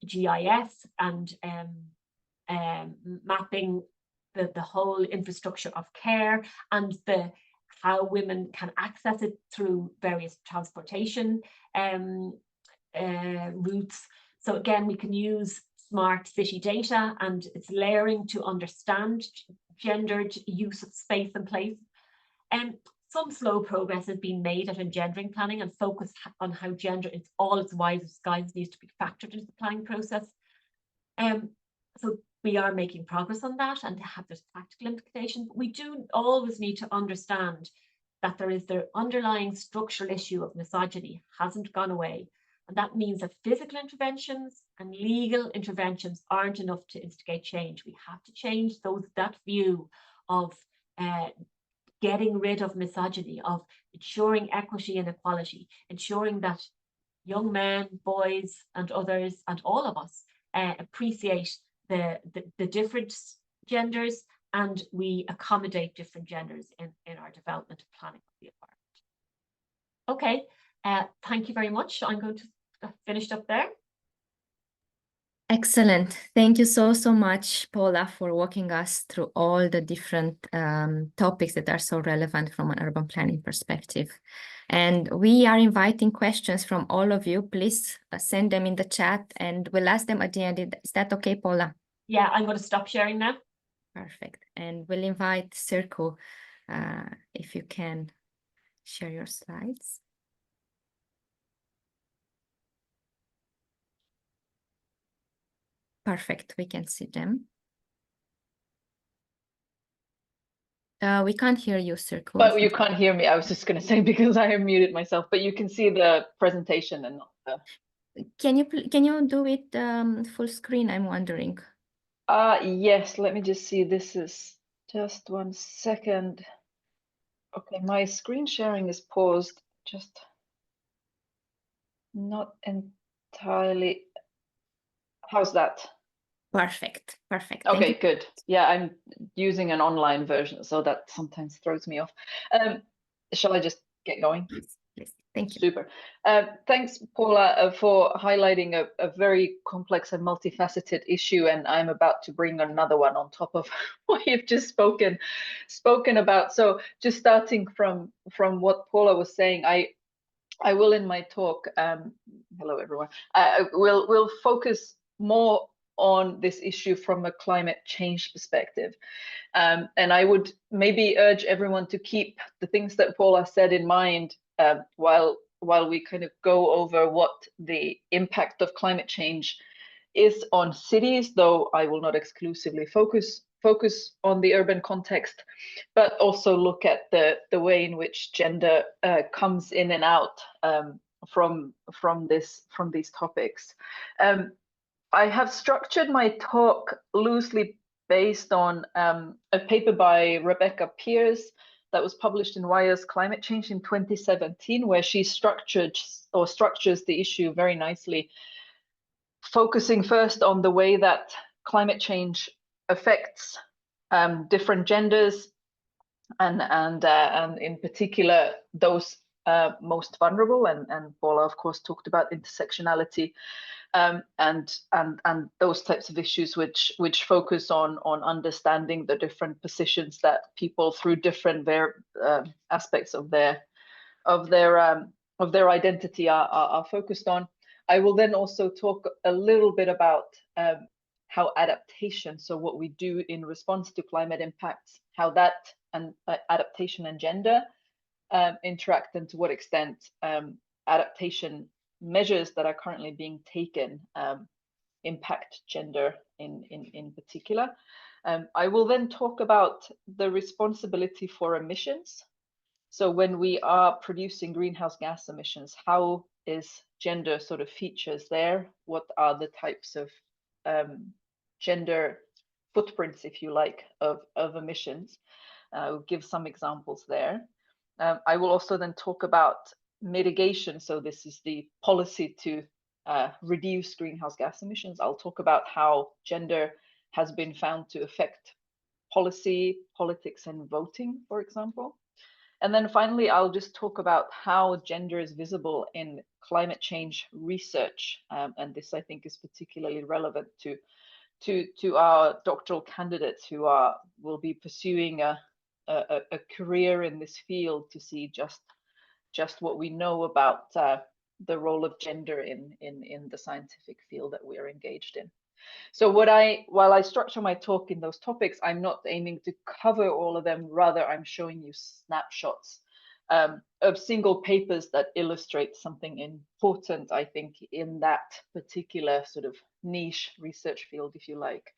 GIS and mapping the whole infrastructure of care and how women can access it through various transportation routes. So again, we can use smart city data and its layering to understand gendered use of space and place. Some slow progress has been made at engendering planning and focus on how gender in all its widest guides needs to be factored into the planning process. So we are making progress on that and there's practical implications. But we do always need to understand that there is the underlying structural issue of misogyny hasn't gone away. And that means that physical interventions and legal interventions aren't enough to instigate change. We have to change that view of getting rid of misogyny, of ensuring equity and equality, ensuring that young men, boys, and others, and all of us appreciate the different genders, and we accommodate different genders in our development and planning of the environment. Okay, thank you very much. I'm going to finish up there. Excellent. Thank you so much, Paula, for walking us through all the different topics that are so relevant from an urban planning perspective. And we are inviting questions from all of you. Please send them in the chat and we'll ask them at the end. Is that okay, Paula? Yeah, I'm going to stop sharing now. Perfect. And we'll invite Sirku, if you can share your slides. Perfect, we can see them. We can't hear you, Sirku. But you can't hear me. I was just going to say because I have muted myself, but you can see the presentation and not the... Can you do it full screen, I'm wondering? Yes, let me just see. This is just 1 second. Okay, my screen sharing is paused. Just not entirely. How's that? Perfect, perfect. Okay, good. Yeah, I'm using an online version, so that sometimes throws me off. Shall I just get going? Yes, please. Thank you. Super. Thanks, Paula, for highlighting a very complex and multifaceted issue, and I'm about to bring another one on top of what you've just spoken about. So just starting from what Paula was saying, I will in my talk, hello everyone, we'll focus more on this issue from a climate change perspective. And I would maybe urge everyone to keep the things that Paula said in mind while we kind of go over what the impact of climate change is on cities, though I will not exclusively focus on the urban context, but also look at the way in which gender comes in and out from these topics. I have structured my talk loosely based on a paper by Rebecca Pierce that was published in Wire's Climate Change in 2017, where she structures the issue very nicely, focusing first on the way that climate change affects different genders and in particular those most vulnerable. And Paula, of course, talked about intersectionality and those types of issues which focus on understanding the different positions that people through different aspects of their identity are focused on. I will then also talk a little bit about how adaptation, so what we do in response to climate impacts, how that and adaptation and gender interact, and to what extent adaptation measures that are currently being taken impact gender in particular. I will then talk about the responsibility for emissions. So when we are producing greenhouse gas emissions, how is gender sort of features there? What are the types of gender footprints, if you like, of emissions? I'll give some examples there. I will also then talk about mitigation. So this is the policy to reduce greenhouse gas emissions. I'll talk about how gender has been found to affect policy, politics, and voting, for example. And then finally, I'll just talk about how gender is visible in climate change research. And this, I think, is particularly relevant to our doctoral candidates who will be pursuing a career in this field, to see just what we know about the role of gender in the scientific field that we are engaged in. So while I structure my talk in those topics, I'm not aiming to cover all of them. Rather, I'm showing you snapshots of single papers that illustrate something important, I think, in that particular sort of niche research field, if you like.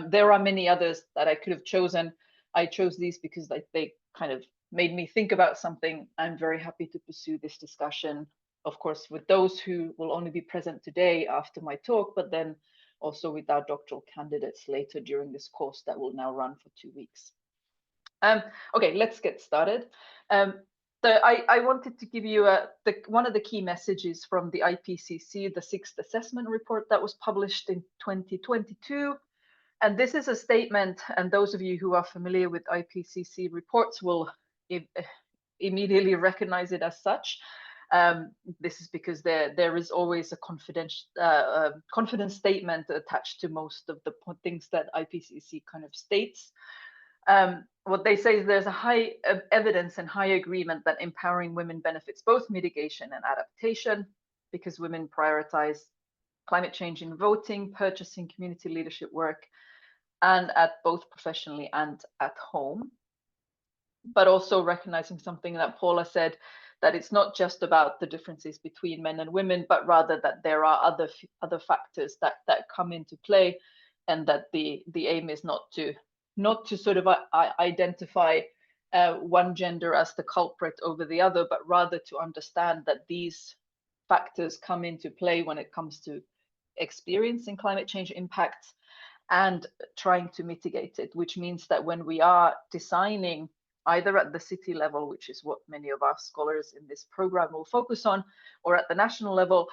There are many others that I could have chosen. I chose these because they kind of made me think about something. I'm very happy to pursue this discussion, of course, with those who will only be present today after my talk, but then also with our doctoral candidates later during this course that will now run for 2 weeks. Okay, let's get started. I wanted to give you one of the key messages from the IPCC, the 6th assessment report that was published in 2022. And this is a statement, and those of you who are familiar with IPCC reports will immediately recognize it as such. This is because there is always a confidence statement attached to most of the things that IPCC kind of states. What they say is there's a high evidence and high agreement that empowering women benefits both mitigation and adaptation, because women prioritize climate change in voting, purchasing, community leadership work, and at both professionally and at home. But also recognizing something that Paula said, that it's not just about the differences between men and women, but rather that there are other factors that come into play, and that the aim is not to sort of identify one gender as the culprit over the other, but rather to understand that these factors come into play when it comes to experiencing climate change impacts and trying to mitigate it, which means that when we are designing either at the city level, which is what many of our scholars in this program will focus on, or at the national level,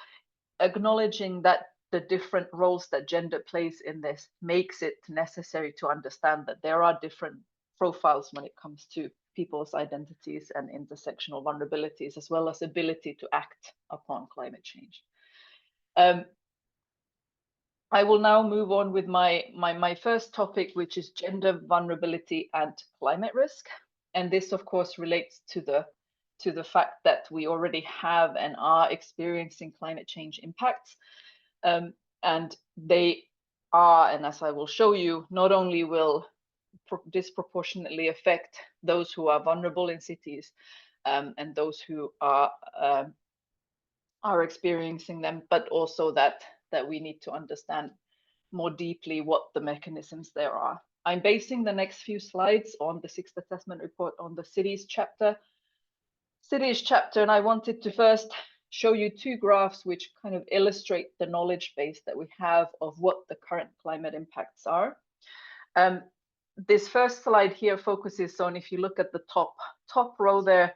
acknowledging that the different roles that gender plays in this makes it necessary to understand that there are different profiles when it comes to people's identities and intersectional vulnerabilities, as well as ability to act upon climate change. I will now move on with my first topic, which is gender vulnerability and climate risk. And this, of course, relates to the fact that we already have and are experiencing climate change impacts. And they are, and as I will show you, not only will disproportionately affect those who are vulnerable in cities and those who are experiencing them, but also that we need to understand more deeply what the mechanisms there are. I'm basing the next few slides on the 6th assessment report on the cities chapter. And I wanted to first show you 2 graphs which kind of illustrate the knowledge base that we have of what the current climate impacts are. this first slide here focuses on, if you look at the top row there,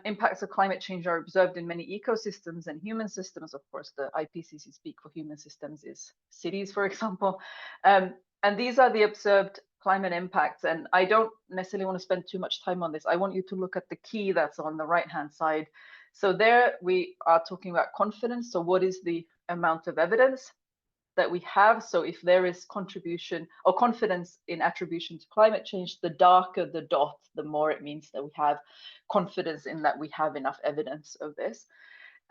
impacts of climate change are observed in many ecosystems and human systems. Of course, the IPCC speak for human systems is cities, for example. And these are the observed climate impacts. And I don't necessarily want to spend too much time on this. I want you to look at the key that's on the right-hand side. So there we are talking about confidence. So what is the amount of evidence that we have? So if there is contribution or confidence in attribution to climate change, the darker the dot, the more it means that we have confidence in that we have enough evidence of this.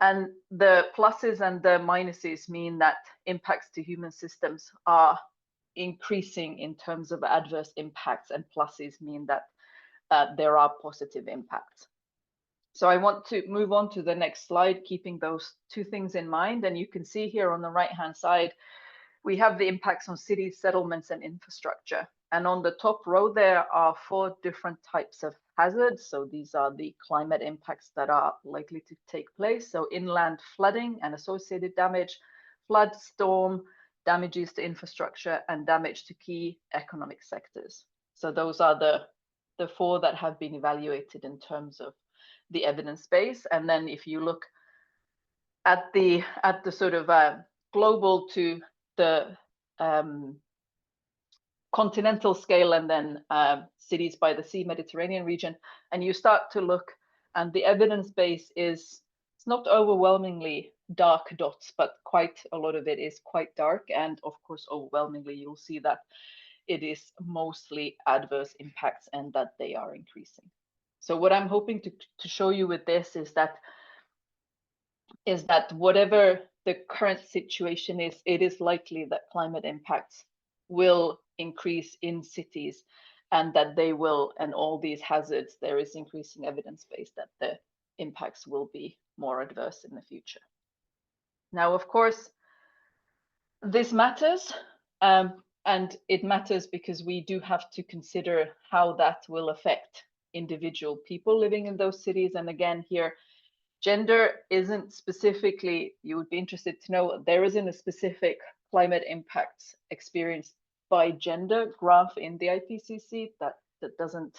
And the pluses and the minuses mean that impacts to human systems are increasing in terms of adverse impacts, and pluses mean that there are positive impacts. So I want to move on to the next slide, keeping those two things in mind. And you can see here on the right-hand side, we have the impacts on cities, settlements, and infrastructure. And on the top row, there are 4 different types of hazards. So these are the climate impacts that are likely to take place. So inland flooding and associated damage, flood, storm, damages to infrastructure, and damage to key economic sectors. So those are the 4 that have been evaluated in terms of the evidence base. And then if you look at the sort of global to the continental scale, and then cities by the sea Mediterranean region, and you start to look, and the evidence base is, it's not overwhelmingly dark dots, but quite a lot of it is quite dark. And of course, overwhelmingly, you'll see that it is mostly adverse impacts and that they are increasing. So what I'm hoping to show you with this is that whatever the current situation is, it is likely that climate impacts will increase in cities, and that they will, and all these hazards, there is increasing evidence base that the impacts will be more adverse in the future. Now, of course, this matters, and it matters because we do have to consider how that will affect individual people living in those cities. And again, here, gender isn't specifically, you would be interested to know, there isn't a specific climate impacts experienced by gender graph in the IPCC that doesn't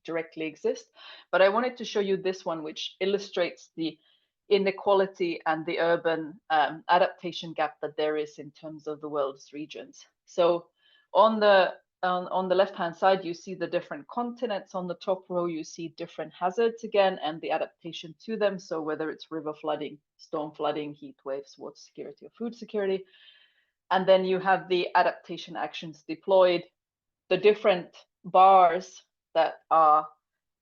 directly exist. But I wanted to show you this one, which illustrates the inequality and the urban adaptation gap that there is in terms of the world's regions. So on the left-hand side, you see the different continents. On the top row, you see different hazards again and the adaptation to them. So whether it's river flooding, storm flooding, heat waves, water security, or food security. And then you have the adaptation actions deployed. The different bars that are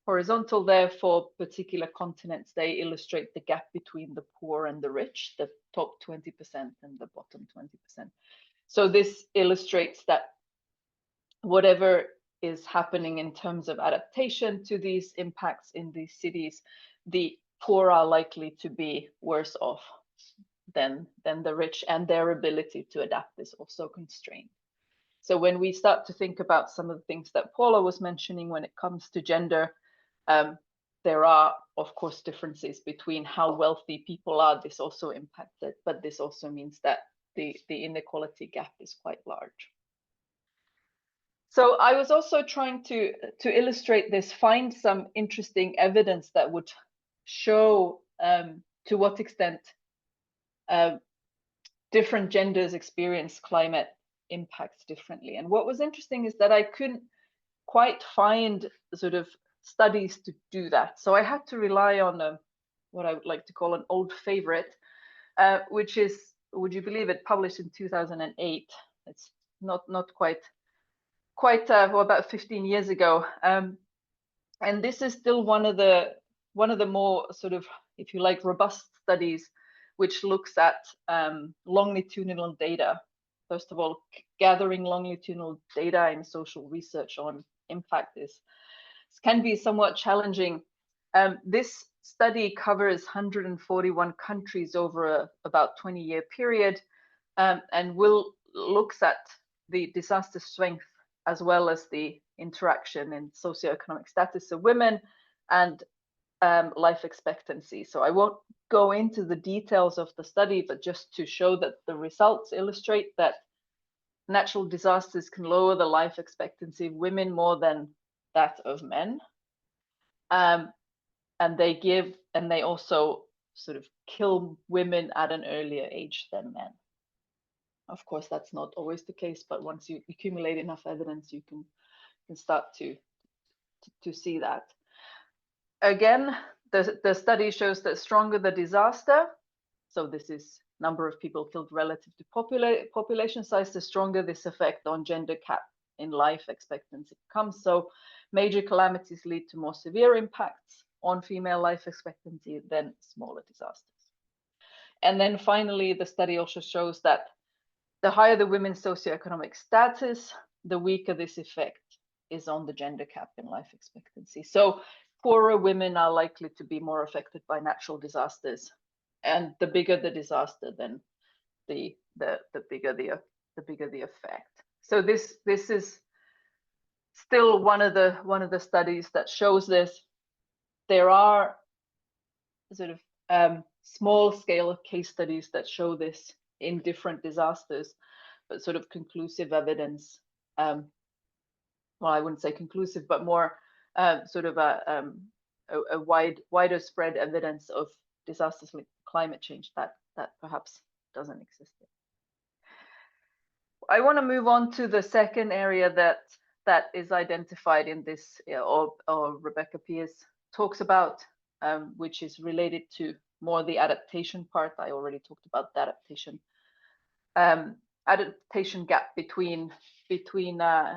horizontal there for particular continents, they illustrate the gap between the poor and the rich, the top 20% and the bottom 20%. So this illustrates that whatever is happening in terms of adaptation to these impacts in these cities, the poor are likely to be worse off than the rich, and their ability to adapt is also constrained. So when we start to think about some of the things that Paula was mentioning when it comes to gender, there are, of course, differences between how wealthy people are. This also impacts it, but this also means that the inequality gap is quite large. So I was also trying to illustrate this, find some interesting evidence that would show to what extent different genders experience climate impacts differently. And what was interesting is that I couldn't quite find sort of studies to do that. So I had to rely on what I would like to call an old favorite, which is, would you believe it, published in 2008. It's not quite well, about 15 years ago. And this is still one of the more sort of, if you like, robust studies, which looks at longitudinal data. First of all, gathering longitudinal data in social research on impact can be somewhat challenging. This study covers 141 countries over about 20-year period, and looks at the disaster strength as well as the interaction and socioeconomic status of women and life expectancy. So I won't go into the details of the study, but just to show that the results illustrate that natural disasters can lower the life expectancy of women more than that of men. And they also sort of kill women at an earlier age than men. Of course, that's not always the case, but once you accumulate enough evidence, you can start to see that. Again, the study shows that stronger the disaster, so this is number of people killed relative to population size, the stronger this effect on gender gap in life expectancy becomes. So major calamities lead to more severe impacts on female life expectancy than smaller disasters. And then finally, the study also shows that the higher the women's socioeconomic status, the weaker this effect is on the gender gap in life expectancy. So poorer women are likely to be more affected by natural disasters, and the bigger the disaster, then the bigger the effect. So this is still one of the studies that shows this. There are sort of small scale case studies that show this in different disasters, but sort of conclusive evidence. Well, I wouldn't say conclusive, but more sort of a wider spread evidence of disasters linked to climate change that perhaps doesn't exist yet. I want to move on to the second area that is identified in this, or Rebecca Pierce talks about, which is related to more the adaptation part. I already talked about the adaptation gap between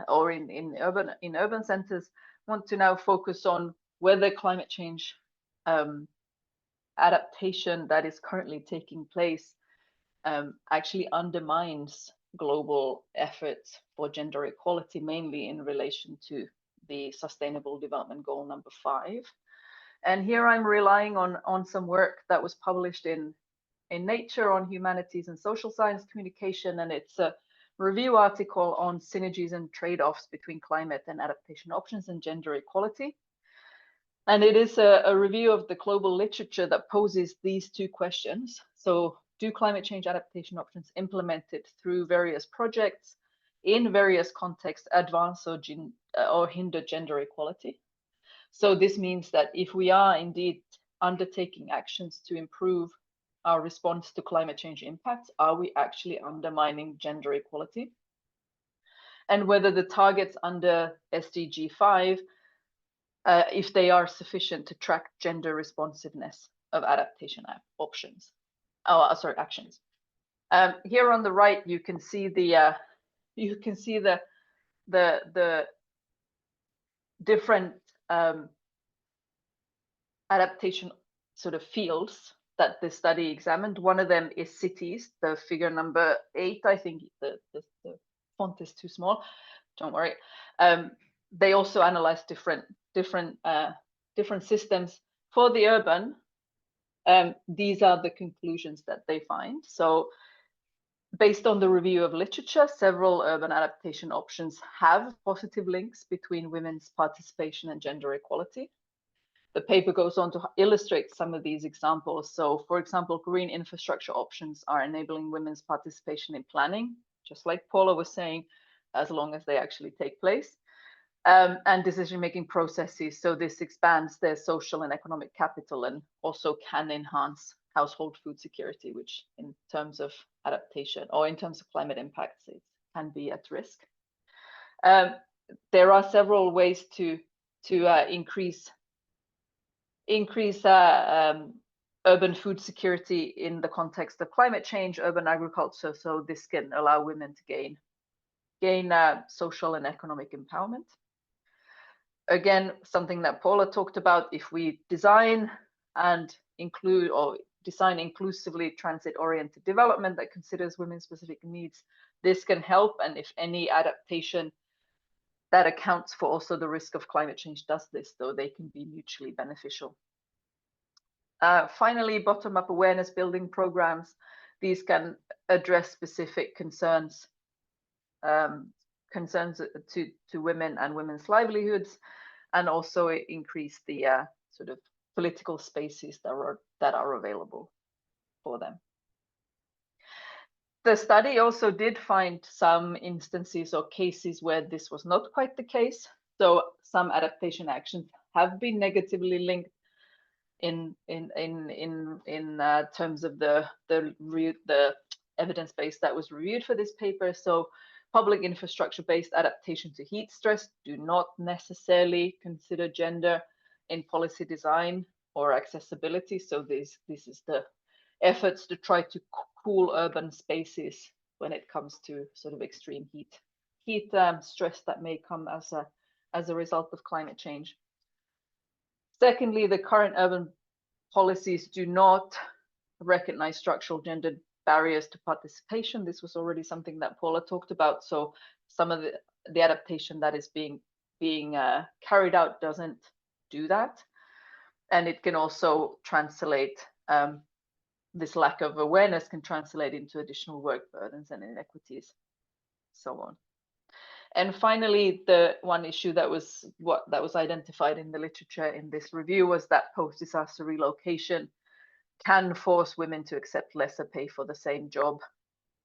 or in urban centers. I want to now focus on whether climate change adaptation that is currently taking place actually undermines global efforts for gender equality, mainly in relation to the Sustainable Development Goal number 5. And here I'm relying on some work that was published in Nature on humanities and social science communication, and it's a review article on synergies and trade-offs between climate and adaptation options and gender equality. And it is a review of the global literature that poses these two questions. So, do climate change adaptation options implemented through various projects in various contexts advance or hinder gender equality? So this means that if we are indeed undertaking actions to improve our response to climate change impacts, are we actually undermining gender equality? And whether the targets under SDG 5, if they are sufficient to track gender responsiveness of adaptation options. Actions. Here on the right, you can see the different adaptation sort of fields that the study examined. One of them is cities, the figure number 8. I think the font is too small. Don't worry. They also analyze different systems. For the urban, these are the conclusions that they find. So based on the review of literature, several urban adaptation options have positive links between women's participation and gender equality. The paper goes on to illustrate some of these examples. So, for example, green infrastructure options are enabling women's participation in planning, just like Paula was saying, as long as they actually take place, and decision-making processes. So this expands their social and economic capital and also can enhance household food security, which in terms of adaptation or in terms of climate impacts, it can be at risk. There are several ways to increase urban food security in the context of climate change, urban agriculture. So this can allow women to gain social and economic empowerment. Again, something that Paula talked about, if we design and include or design inclusively transit-oriented development that considers women's specific needs, this can help. And if any adaptation that accounts for also the risk of climate change does this, though, they can be mutually beneficial. Finally, bottom-up awareness building programs. These can address specific concerns to women and women's livelihoods, and also increase the sort of political spaces that are available for them. The study also did find some instances or cases where this was not quite the case. So some adaptation actions have been negatively linked in terms of the evidence base that was reviewed for this paper. So public infrastructure-based adaptation to heat stress do not necessarily consider gender in policy design or accessibility. So this is the efforts to try to cool urban spaces when it comes to sort of extreme heat stress that may come as a result of climate change. Secondly, the current urban policies do not recognize structural gender barriers to participation. This was already something that Paula talked about. So some of the adaptation that is being carried out doesn't do that. And it can also translate, this lack of awareness can translate into additional work burdens and inequities, so on. And finally, the one issue that was identified in the literature in this review was that post-disaster relocation can force women to accept lesser pay for the same job,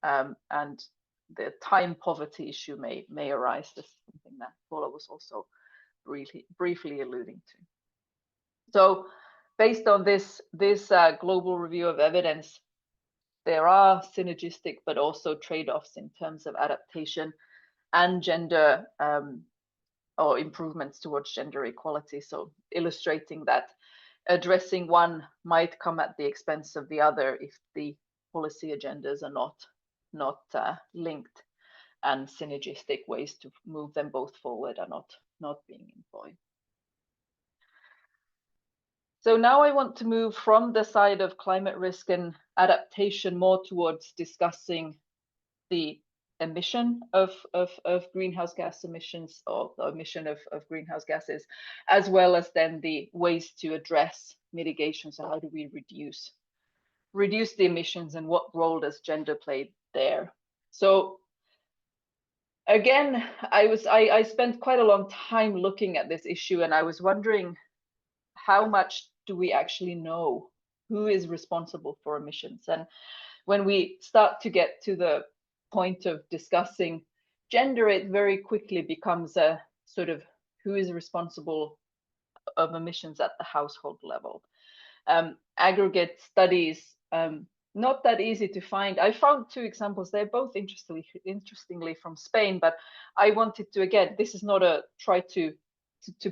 and the time poverty issue may arise. This is something that Paula was also briefly alluding to. So based on this global review of evidence, there are synergistic but also trade-offs in terms of adaptation and gender or improvements towards gender equality. So illustrating that addressing one might come at the expense of the other if the policy agendas are not linked, and synergistic ways to move them both forward are not being employed. So now I want to move from the side of climate risk and adaptation more towards discussing the emission of greenhouse gas emissions, or the emission of greenhouse gases, as well as then the ways to address mitigation. So how do we reduce the emissions, and what role does gender play there? So again, I spent quite a long time looking at this issue, and I was wondering, how much do we actually know? Who is responsible for emissions? And when we start to get to the point of discussing gender, it very quickly becomes a sort of who is responsible of emissions at the household level. Aggregate studies, not that easy to find. I found two examples. They're both interestingly from Spain, but I wanted to, again, this is not a try to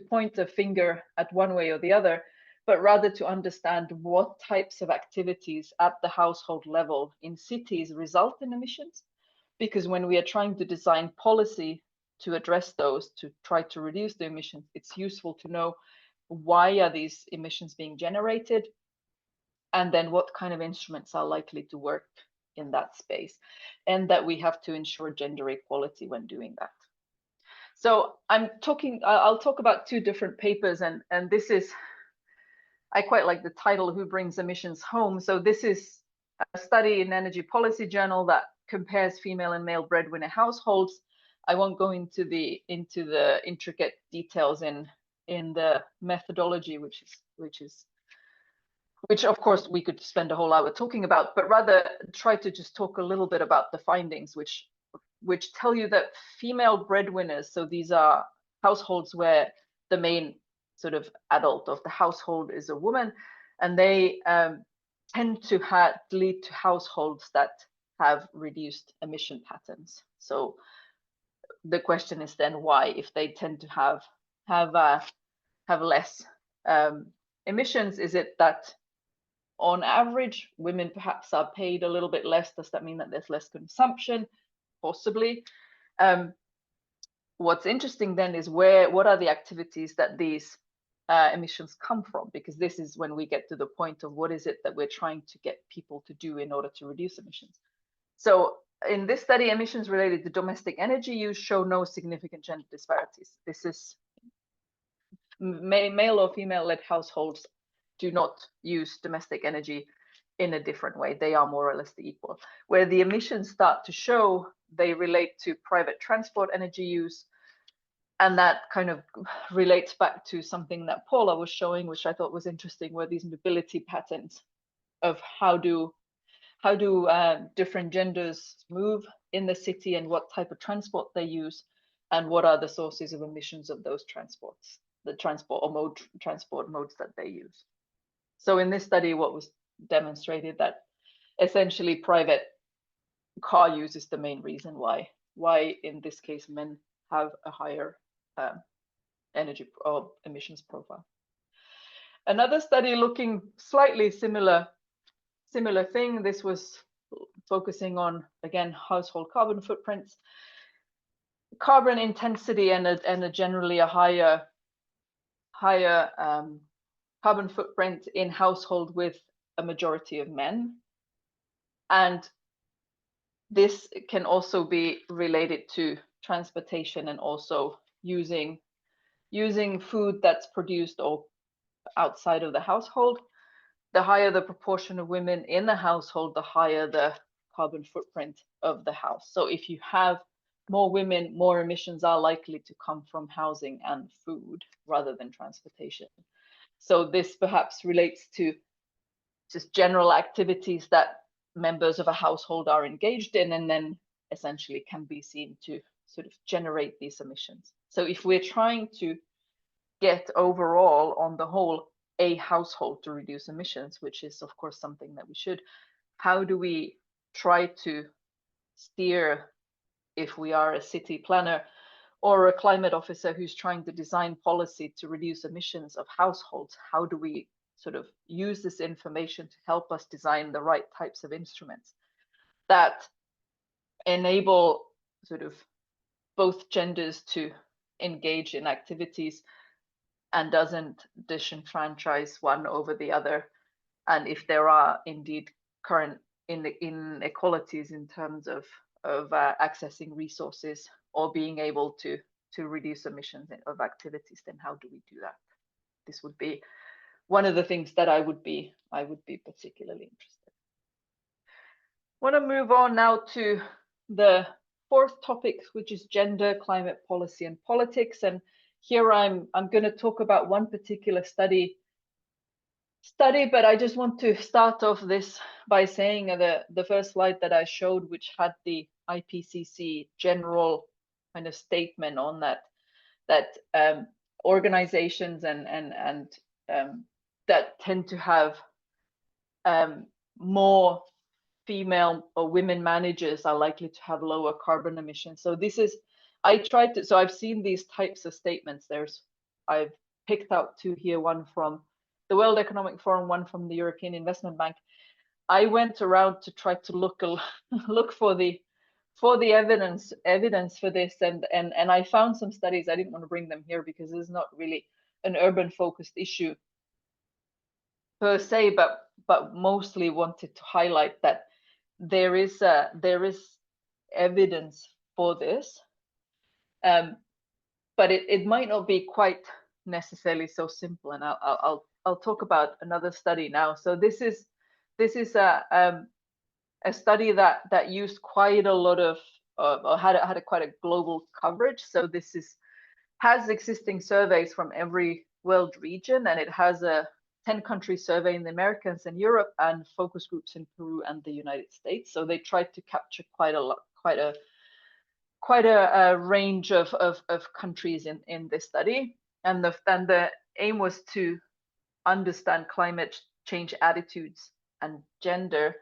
point a finger at one way or the other, but rather to understand what types of activities at the household level in cities result in emissions. Because when we are trying to design policy to address those, to try to reduce the emissions, it's useful to know why are these emissions being generated, and then what kind of instruments are likely to work in that space, and that we have to ensure gender equality when doing that. So I'll talk about two different papers, and this is, I quite like the title, Who Brings Emissions Home? So this is a study in Energy Policy Journal that compares female and male breadwinner households. I won't go into the intricate details in the methodology, which of course we could spend a whole hour talking about, but rather try to just talk a little bit about the findings, which tell you that female breadwinners, so these are households where the main sort of adult of the household is a woman, and they tend to lead to households that have reduced emission patterns. So the question is then why, if they tend to have less emissions, is it that on average women perhaps are paid a little bit less? Does that mean that there's less consumption? Possibly. What's interesting then is what are the activities that these emissions come from, because this is when we get to the point of what is it that we're trying to get people to do in order to reduce emissions. So in this study, emissions related to domestic energy use show no significant gender disparities. This is male or female-led households do not use domestic energy in a different way. They are more or less equal. Where the emissions start to show, they relate to private transport energy use. And that kind of relates back to something that Paula was showing, which I thought was interesting, were these mobility patterns of how do how do different genders move in the city and what type of transport they use, and what are the sources of emissions of those transports, the transport modes that they use. So in this study, what was demonstrated that essentially private car use is the main reason why in this case men have a higher energy or emissions profile. Another study looking slightly similar thing. This was focusing on, again, household carbon footprints, carbon intensity, and a generally a higher carbon footprint in household with a majority of men. And this can also be related to transportation and also using food that's produced or outside of the household. The higher the proportion of women in the household, the higher the carbon footprint of the house. So if you have more women, more emissions are likely to come from housing and food rather than transportation. So this perhaps relates to just general activities that members of a household are engaged in, and then essentially can be seen to sort of generate these emissions. So if we're trying to get overall on the whole a household to reduce emissions, which is of course something that we should, how do we try to steer, if we are a city planner or a climate officer who's trying to design policy to reduce emissions of households, how do we sort of use this information to help us design the right types of instruments that enable sort of both genders to engage in activities and doesn't disenfranchise one over the other? And if there are indeed current inequalities in terms of accessing resources or being able to reduce emissions of activities, then how do we do that? This would be one of the things that I would be particularly interested. Want to move on now to the fourth topic, which is gender, climate policy, and politics. And here I'm going to talk about one particular study, but I just want to start off this by saying the first slide that I showed, which had the IPCC general kind of statement on that organizations and that tend to have more female or women managers are likely to have lower carbon emissions. So this is, so I've seen these types of statements. I've picked out two here, one from the World Economic Forum, one from the European Investment Bank. I went around to try to look for the evidence for this, and I found some studies. I didn't want to bring them here because this is not really an urban focused issue per se, but mostly wanted to highlight that there is evidence for this, but it might not be quite necessarily so simple. And I'll talk about another study now. So this is a study that used quite a lot of or had quite a global coverage. So this has existing surveys from every world region, and it has a 10-country survey in the Americas and Europe, and focus groups in Peru and the United States. So they tried to capture quite a range of countries in this study. And the aim was to understand climate change attitudes and gender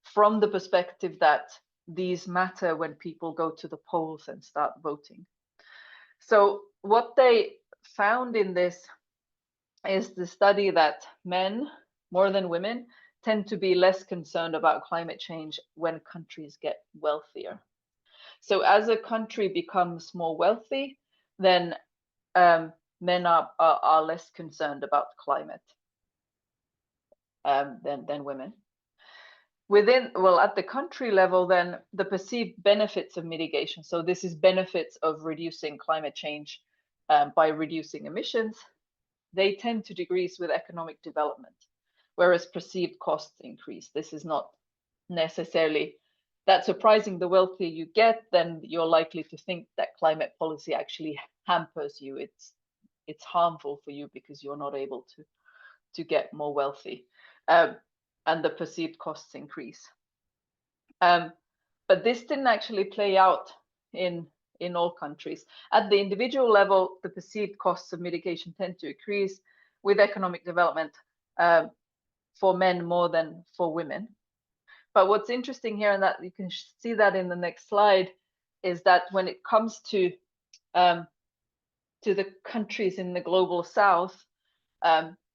from the perspective that these matter when people go to the polls and start voting. So what they found in this is the study that men, more than women, tend to be less concerned about climate change when countries get wealthier. So as a country becomes more wealthy, then men are less concerned about climate than women. At the country level, then the perceived benefits of mitigation. So this is benefits of reducing climate change by reducing emissions. They tend to decrease with economic development, whereas perceived costs increase. This is not necessarily that surprising. The wealthier you get, then you're likely to think that climate policy actually hampers you. It's harmful for you because you're not able to get more wealthy, and the perceived costs increase. But this didn't actually play out in all countries. At the individual level, the perceived costs of mitigation tend to increase with economic development for men more than for women. But what's interesting here, and that you can see that in the next slide, is that when it comes to the countries in the global south,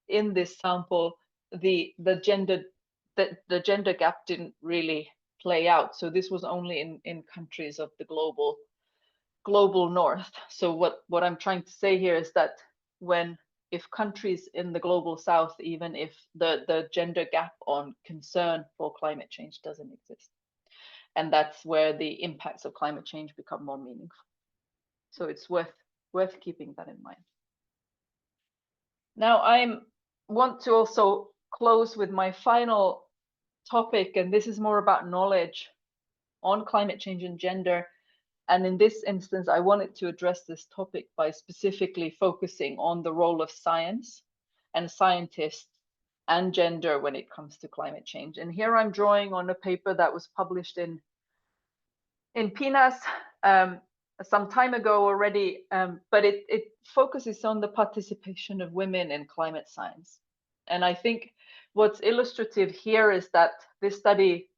in this sample, the gender gap didn't really play out. So this was only in countries of the global north. So what I'm trying to say here is that if countries in the global south, even if the gender gap on concern for climate change doesn't exist, and that's where the impacts of climate change become more meaningful. So it's worth keeping that in mind. Now I want to also close with my final topic, and this is more about knowledge on climate change and gender. And in this instance, I wanted to address this topic by specifically focusing on the role of science and scientists and gender when it comes to climate change. And here I'm drawing on a paper that was published in PNAS some time ago already, but it focuses on the participation of women in climate science. And I think what's illustrative here is that this study,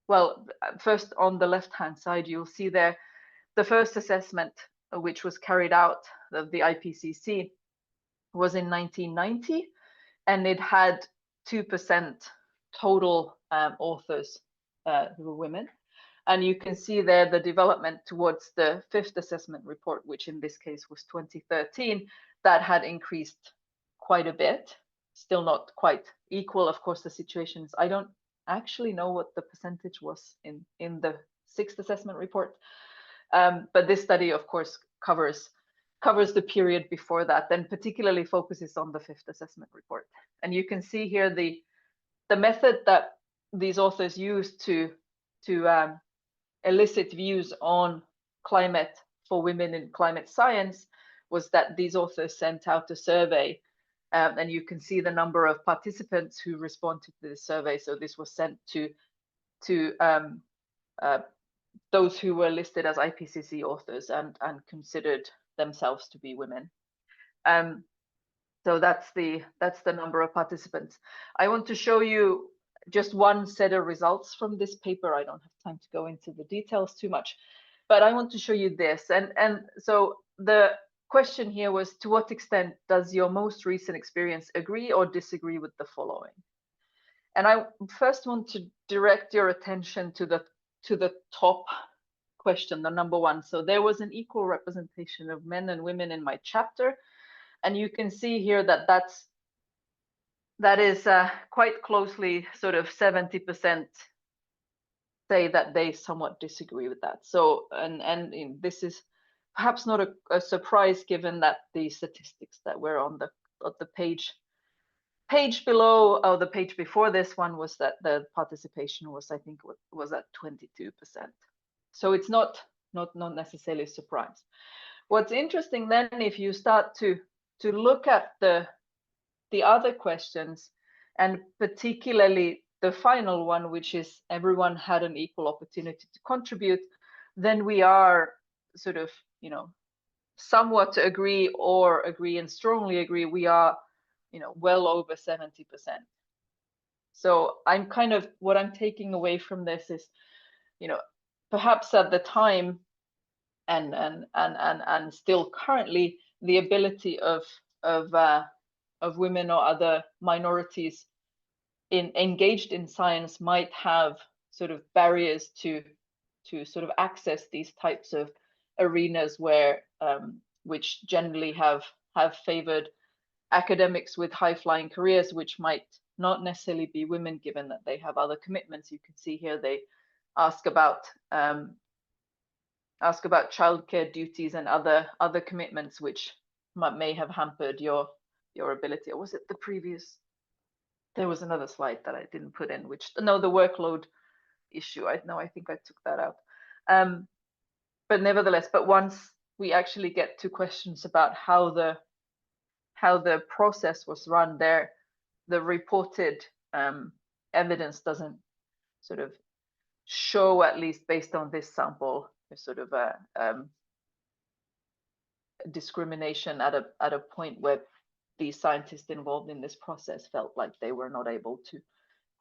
well, first on the left-hand side, you'll see there the first assessment, which was carried out of the IPCC, was in 1990, and it had 2% total authors who were women. And you can see there the development towards the fifth assessment report, which in this case was 2013, that had increased quite a bit, still not quite equal. Of course, the situations, I don't actually know what the percentage was in the sixth assessment report. But this study, of course, covers the period before that, then particularly focuses on the fifth assessment report. And you can see here the method that these authors used to elicit views on climate for women in climate science was that these authors sent out a survey, and you can see the number of participants who responded to this survey. So this was sent to those who were listed as IPCC authors and considered themselves to be women. So that's the number of participants. I want to show you just one set of results from this paper. I don't have time to go into the details too much, but I want to show you this. And so the question here was, to what extent does your most recent experience agree or disagree with the following? And I first want to direct your attention to the top question, the number one. So there was an equal representation of men and women in my chapter. And you can see here that that is quite closely, sort of 70% say that they somewhat disagree with that. So, and this is perhaps not a surprise, given that the statistics that were on the page below, or the page before this one, was that the participation was, I think, was at 22%. So it's not necessarily a surprise. What's interesting then, if you start to look at the other questions, and particularly the final one, which is everyone had an equal opportunity to contribute, then we are sort of, somewhat to agree or agree and strongly agree, we are, well over 70%. So I'm kind of, what I'm taking away from this is, perhaps at the time and still currently, the ability of women or other minorities engaged in science might have sort of barriers to sort of access these types of arenas where which generally have favored academics with high-flying careers, which might not necessarily be women, given that they have other commitments. You can see here they ask about childcare duties and other commitments, which may have hampered your ability. Or was it the previous? There was another slide that I didn't put in, which, no, the workload issue. I think I took that out. But nevertheless, but once we actually get to questions about how the process was run there, the reported evidence doesn't sort of show, at least based on this sample, a sort of a discrimination at a point where the scientists involved in this process felt like they were not able to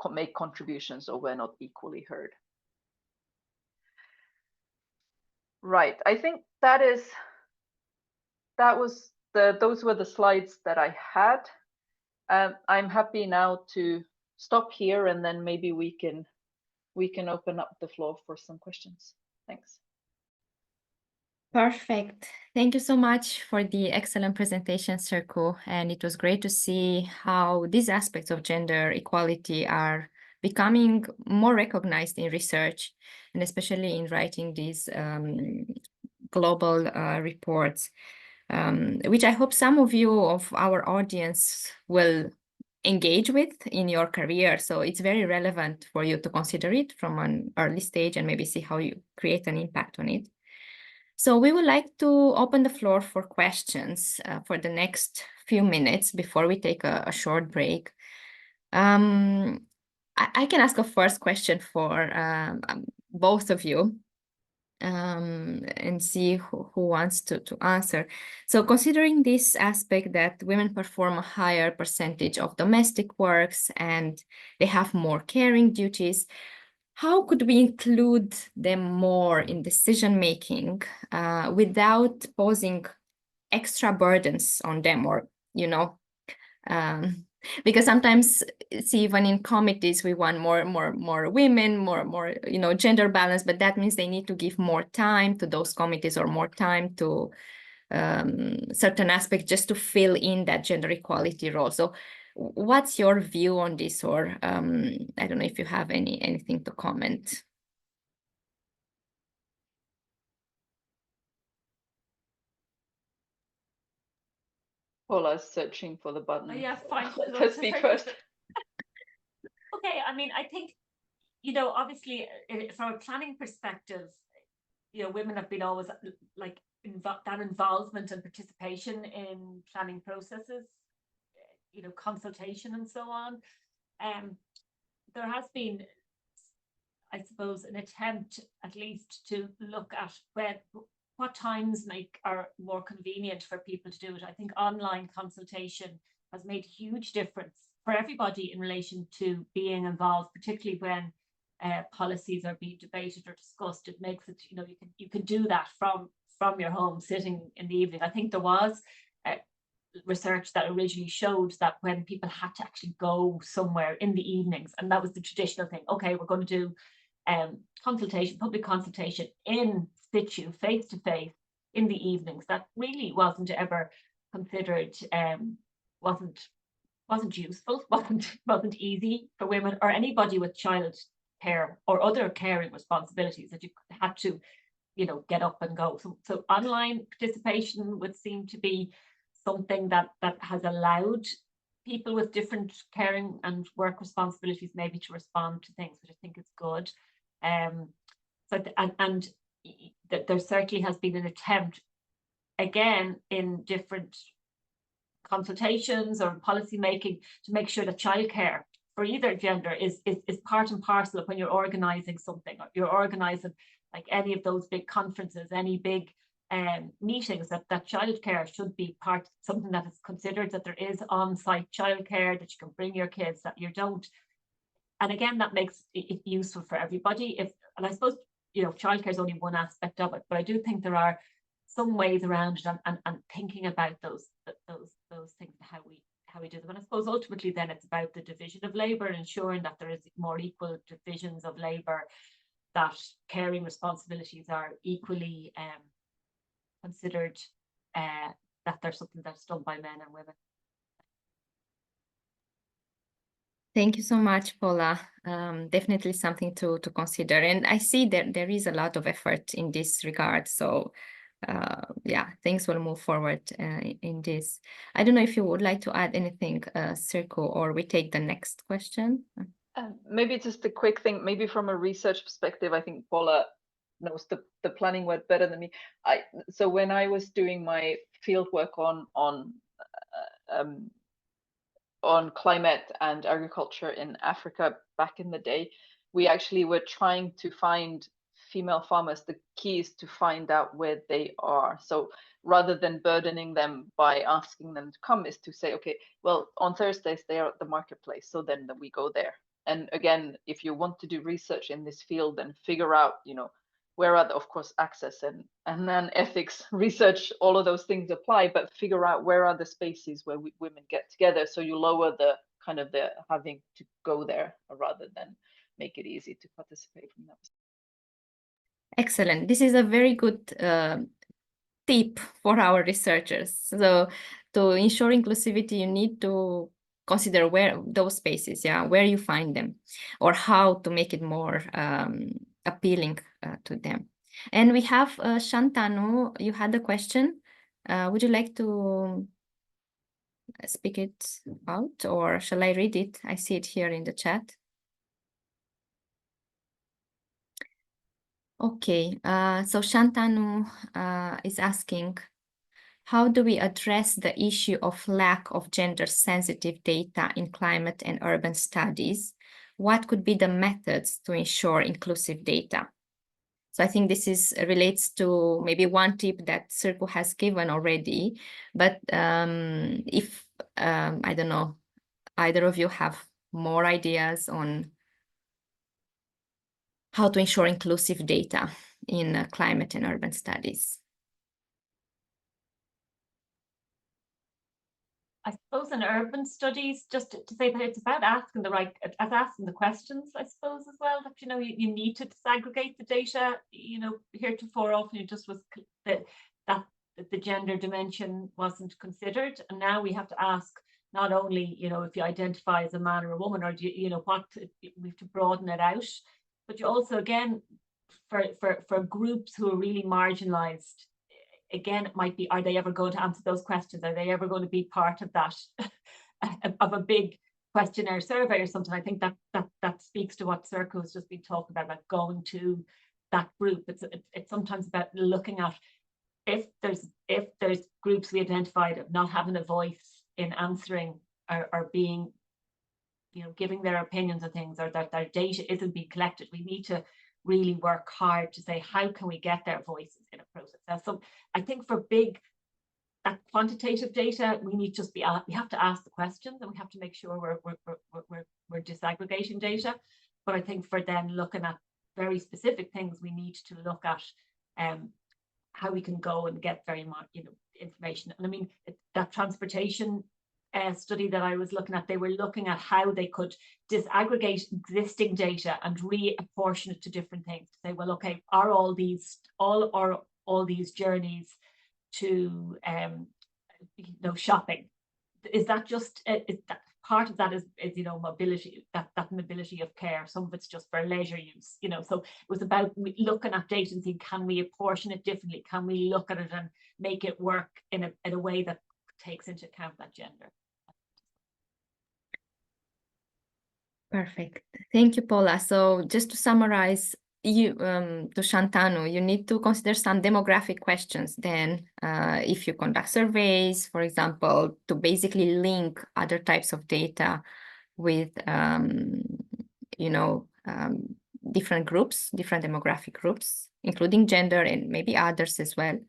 make contributions or were not equally heard. Right, I think those were the slides that I had. I'm happy now to stop here, and then maybe we can open up the floor for some questions. Thanks. Perfect. Thank you so much for the excellent presentation, Serku. And it was great to see how these aspects of gender equality are becoming more recognized in research, and especially in writing these global reports, which I hope some of you of our audience will engage with in your career. So it's very relevant for you to consider it from an early stage and maybe see how you create an impact on it. So we would like to open the floor for questions for the next few minutes before we take a short break. I can ask a first question for both of you and see who wants to answer. So considering this aspect that women perform a higher percentage of domestic works and they have more caring duties, how could we include them more in decision-making without posing extra burdens on them, or, because sometimes it's even in committees, we want more women, more gender balance, but that means they need to give more time to those committees or more time to certain aspects just to fill in that gender equality role. So what's your view on this, or I don't know if you have anything to comment. Paula's searching for the button. Oh, yeah, fine. Let's speak first. Okay, I mean, I think, obviously from a planning perspective, women have been always like that involvement and participation in planning processes, consultation and so on. There has been, I suppose, an attempt at least to look at what times are more convenient for people to do it. I think online consultation has made a huge difference for everybody in relation to being involved, particularly when policies are being debated or discussed. It makes it, you can do that from your home, sitting in the evening. I think there was research that originally showed that when people had to actually go somewhere in the evenings, and that was the traditional thing, okay, we're going to do public consultation in situ, face to face, in the evenings. That really wasn't ever considered, wasn't useful, wasn't easy for women or anybody with child care or other caring responsibilities, that you had to, get up and go. So online participation would seem to be something that has allowed people with different caring and work responsibilities maybe to respond to things, which I think is good. There certainly has been an attempt, again, in different consultations or policy making, to make sure that childcare for either gender is part and parcel of when you're organizing something, or you're organizing like any of those big conferences, any big meetings, that childcare should be something that is considered, that there is on-site childcare, that you can bring your kids, that you don't. And again, that makes it useful for everybody. And I suppose, childcare is only one aspect of it, but I do think there are some ways around it, and thinking about those things, how we do them. And I suppose ultimately then it's about the division of labour, and ensuring that there is more equal divisions of labour, that caring responsibilities are equally considered, that there's something that's done by men and women. Thank you so much, Paula. Definitely something to consider. And I see that there is a lot of effort in this regard. So yeah, things will move forward in this. I don't know if you would like to add anything, Serku, or we take the next question. Maybe just a quick thing, maybe from a research perspective, I think Paula knows the planning word better than me. So when I was doing my field work on climate and agriculture in Africa back in the day, we actually were trying to find female farmers the keys to find out where they are. So rather than burdening them by asking them to come, is to say, okay, well, on Thursdays they are at the marketplace, so then we go there. And again, if you want to do research in this field, then figure out, you know, where are the, of course, access and then ethics, research, all of those things apply, but figure out where are the spaces where women get together, so you lower the kind of the having to go there rather than make it easy to participate from that. Excellent. This is a very good tip for our researchers. So to ensure inclusivity, you need to consider where those spaces, where you find them, or how to make it more appealing to them. And we have Shantanu, you had a question. Would you like to speak it out, or shall I read it? I see it here in the chat. Okay, so Shantanu is asking, how do we address the issue of lack of gender-sensitive data in climate and urban studies? What could be the methods to ensure inclusive data? So I think this relates to maybe one tip that Sirku has given already, but if, I don't know, either of you have more ideas on how to ensure inclusive data in climate and urban studies. I suppose in urban studies, just to say that it's about asking the questions, I suppose, as well, that, you know, you need to disaggregate the data. You know, heretofore often it just was that the gender dimension wasn't considered, and now we have to ask not only, you know, if you identify as a man or a woman, or do you know what, we have to broaden it out, but you also, again, for groups who are really marginalized, again, it might be, are they ever going to answer those questions? Are they ever going to be part of that, of a big questionnaire survey or something? I think that speaks to what Sirku has just been talking about going to that group. It's sometimes about looking at if there's groups we identified of not having a voice in answering or being, you know, giving their opinions on things, or that their data isn't being collected. We need to really work hard to say, how can we get their voices in a process? So I think for that quantitative data, we need just we have to ask the questions, and we have to make sure we're disaggregating data. But I think for then looking at very specific things, we need to look at how we can go and get very much, you know, information. And I mean, that transportation study that I was looking at, they were looking at how they could disaggregate existing data and reapportion it to different things, to say, well, okay, are all these journeys to you know, shopping, is that just is that part of that is you know, mobility, that mobility of care? Some of it's just for leisure use, you know. So it was about looking at data and saying, can we apportion it differently? Can we look at it and make it work in a way that takes into account that gender? Perfect. Thank you, Paula. So just to summarize, to Shantanu, you need to consider some demographic questions then, if you conduct surveys, for example, to basically link other types of data with, you know, different groups, different demographic groups, including gender and maybe others as well.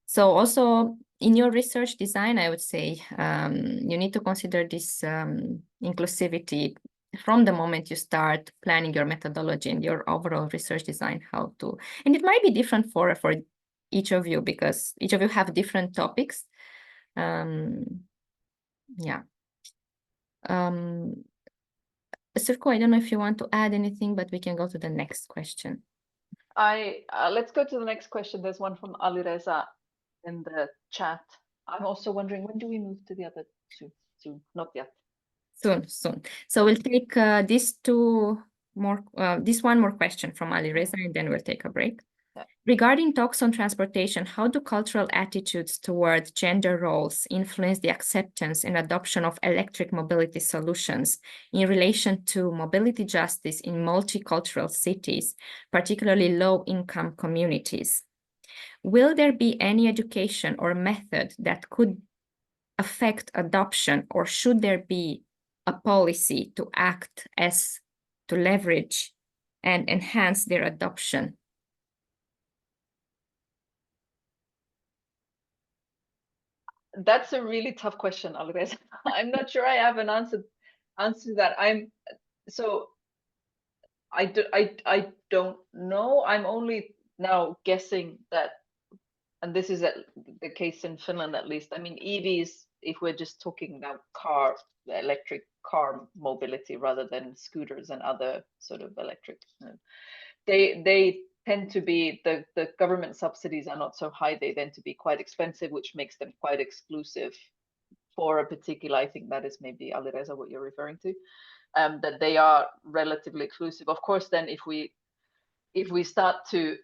So also in your research design, I would say you need to consider this inclusivity from the moment you start planning your methodology and your overall research design, how to, and it might be different for each of you, because each of you have different topics. Yeah. Sirku, I don't know if you want to add anything, but we can go to the next question. Let's go to the next question. There's one from Ali Reza in the chat. I'm also wondering, when do we move to the other two? Soon, not yet. Soon. So we'll take this one more question from Ali Reza, and then we'll take a break. Yeah. Regarding talks on transportation, how do cultural attitudes towards gender roles influence the acceptance and adoption of electric mobility solutions in relation to mobility justice in multicultural cities, particularly low-income communities? Will there be any education or method that could affect adoption, or should there be a policy to act to leverage and enhance their adoption? That's a really tough question, Alireza. I'm not sure I have an answer to that. I don't know. I'm only now guessing that, and this is the case in Finland at least. I mean, EVs, if we're just talking about electric car mobility rather than scooters and other sort of electric, they tend to be, the government subsidies are not so high. They tend to be quite expensive, which makes them quite exclusive for a particular, I think that is maybe, Alireza, what you're referring to, that they are relatively exclusive. Of course, then if we start to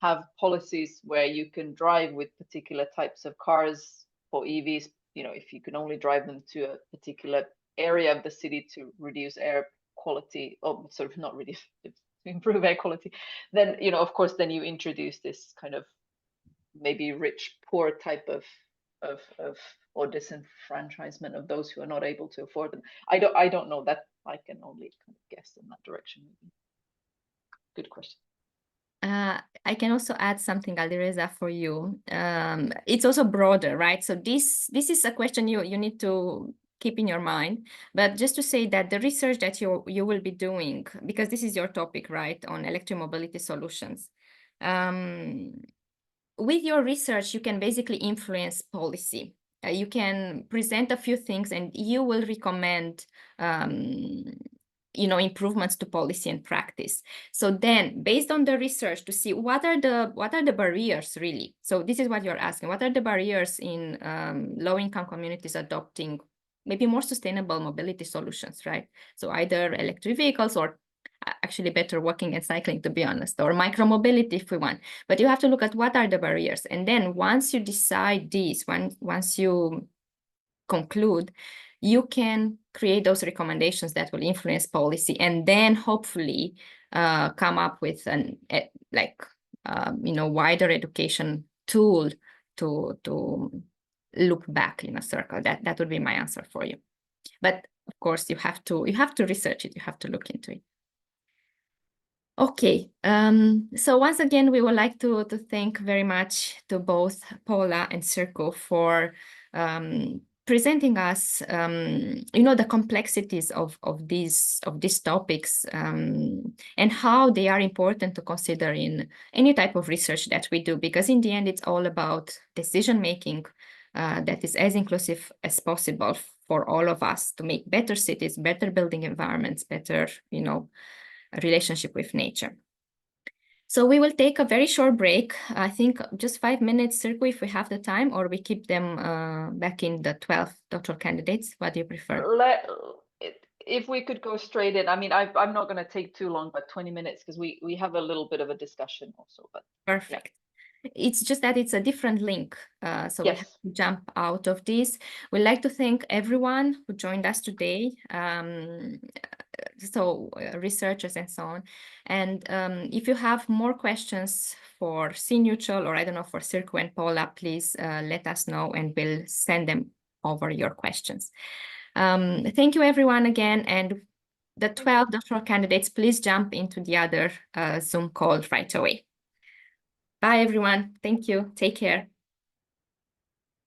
have policies where you can drive with particular types of cars for EVs, if you can only drive them to a particular area of the city to reduce air quality, or sort of not reduce, to improve air quality, then, of course, then you introduce this kind of maybe rich, poor type of or disenfranchisement of those who are not able to afford them. I don't know that. I can only kind of guess in that direction. Good question. I can also add something, Alireza, for you. It's also broader, right? So this is a question you need to keep in your mind. But just to say that the research that you will be doing, because this is your topic, right, on electromobility solutions. With your research, you can basically influence policy. You can present a few things and you will recommend improvements to policy and practice. So then, based on the research, to see what are the barriers really. So this is what you're asking. What are the barriers in low-income communities adopting maybe more sustainable mobility solutions, right? So either electric vehicles or actually better walking and cycling, to be honest, or micromobility if we want. But you have to look at what are the barriers. And then once you decide these, once you conclude, you can create those recommendations that will influence policy, and then hopefully come up with an wider education tool to look back in a circle. That would be my answer for you. But of course, you have to research it. You have to look into it. Okay, so once again, we would like to thank very much to both Paula and Sirko for presenting us, the complexities of these topics and how they are important to consider in any type of research that we do, because in the end, it's all about decision making that is as inclusive as possible for all of us to make better cities, better building environments, better, relationship with nature. So we will take a very short break. I think just 5 minutes, Sirko, if we have the time, or we keep them back in the 12 doctoral candidates. What do you prefer? If we could go straight in. I mean, I'm not going to take too long, but 20 minutes, because we have a little bit of a discussion also. But perfect. Yeah. It's just that it's a different link. So yes, we have to jump out of this. We'd like to thank everyone who joined us today. Researchers and so on. And if you have more questions for C-NEWTRAL, or I don't know, for Sirko and Paula, please let us know and we'll send them over your questions. Thank you everyone again. And the 12 doctoral candidates, please jump into the other Zoom call right away. Bye everyone. Thank you. Take care.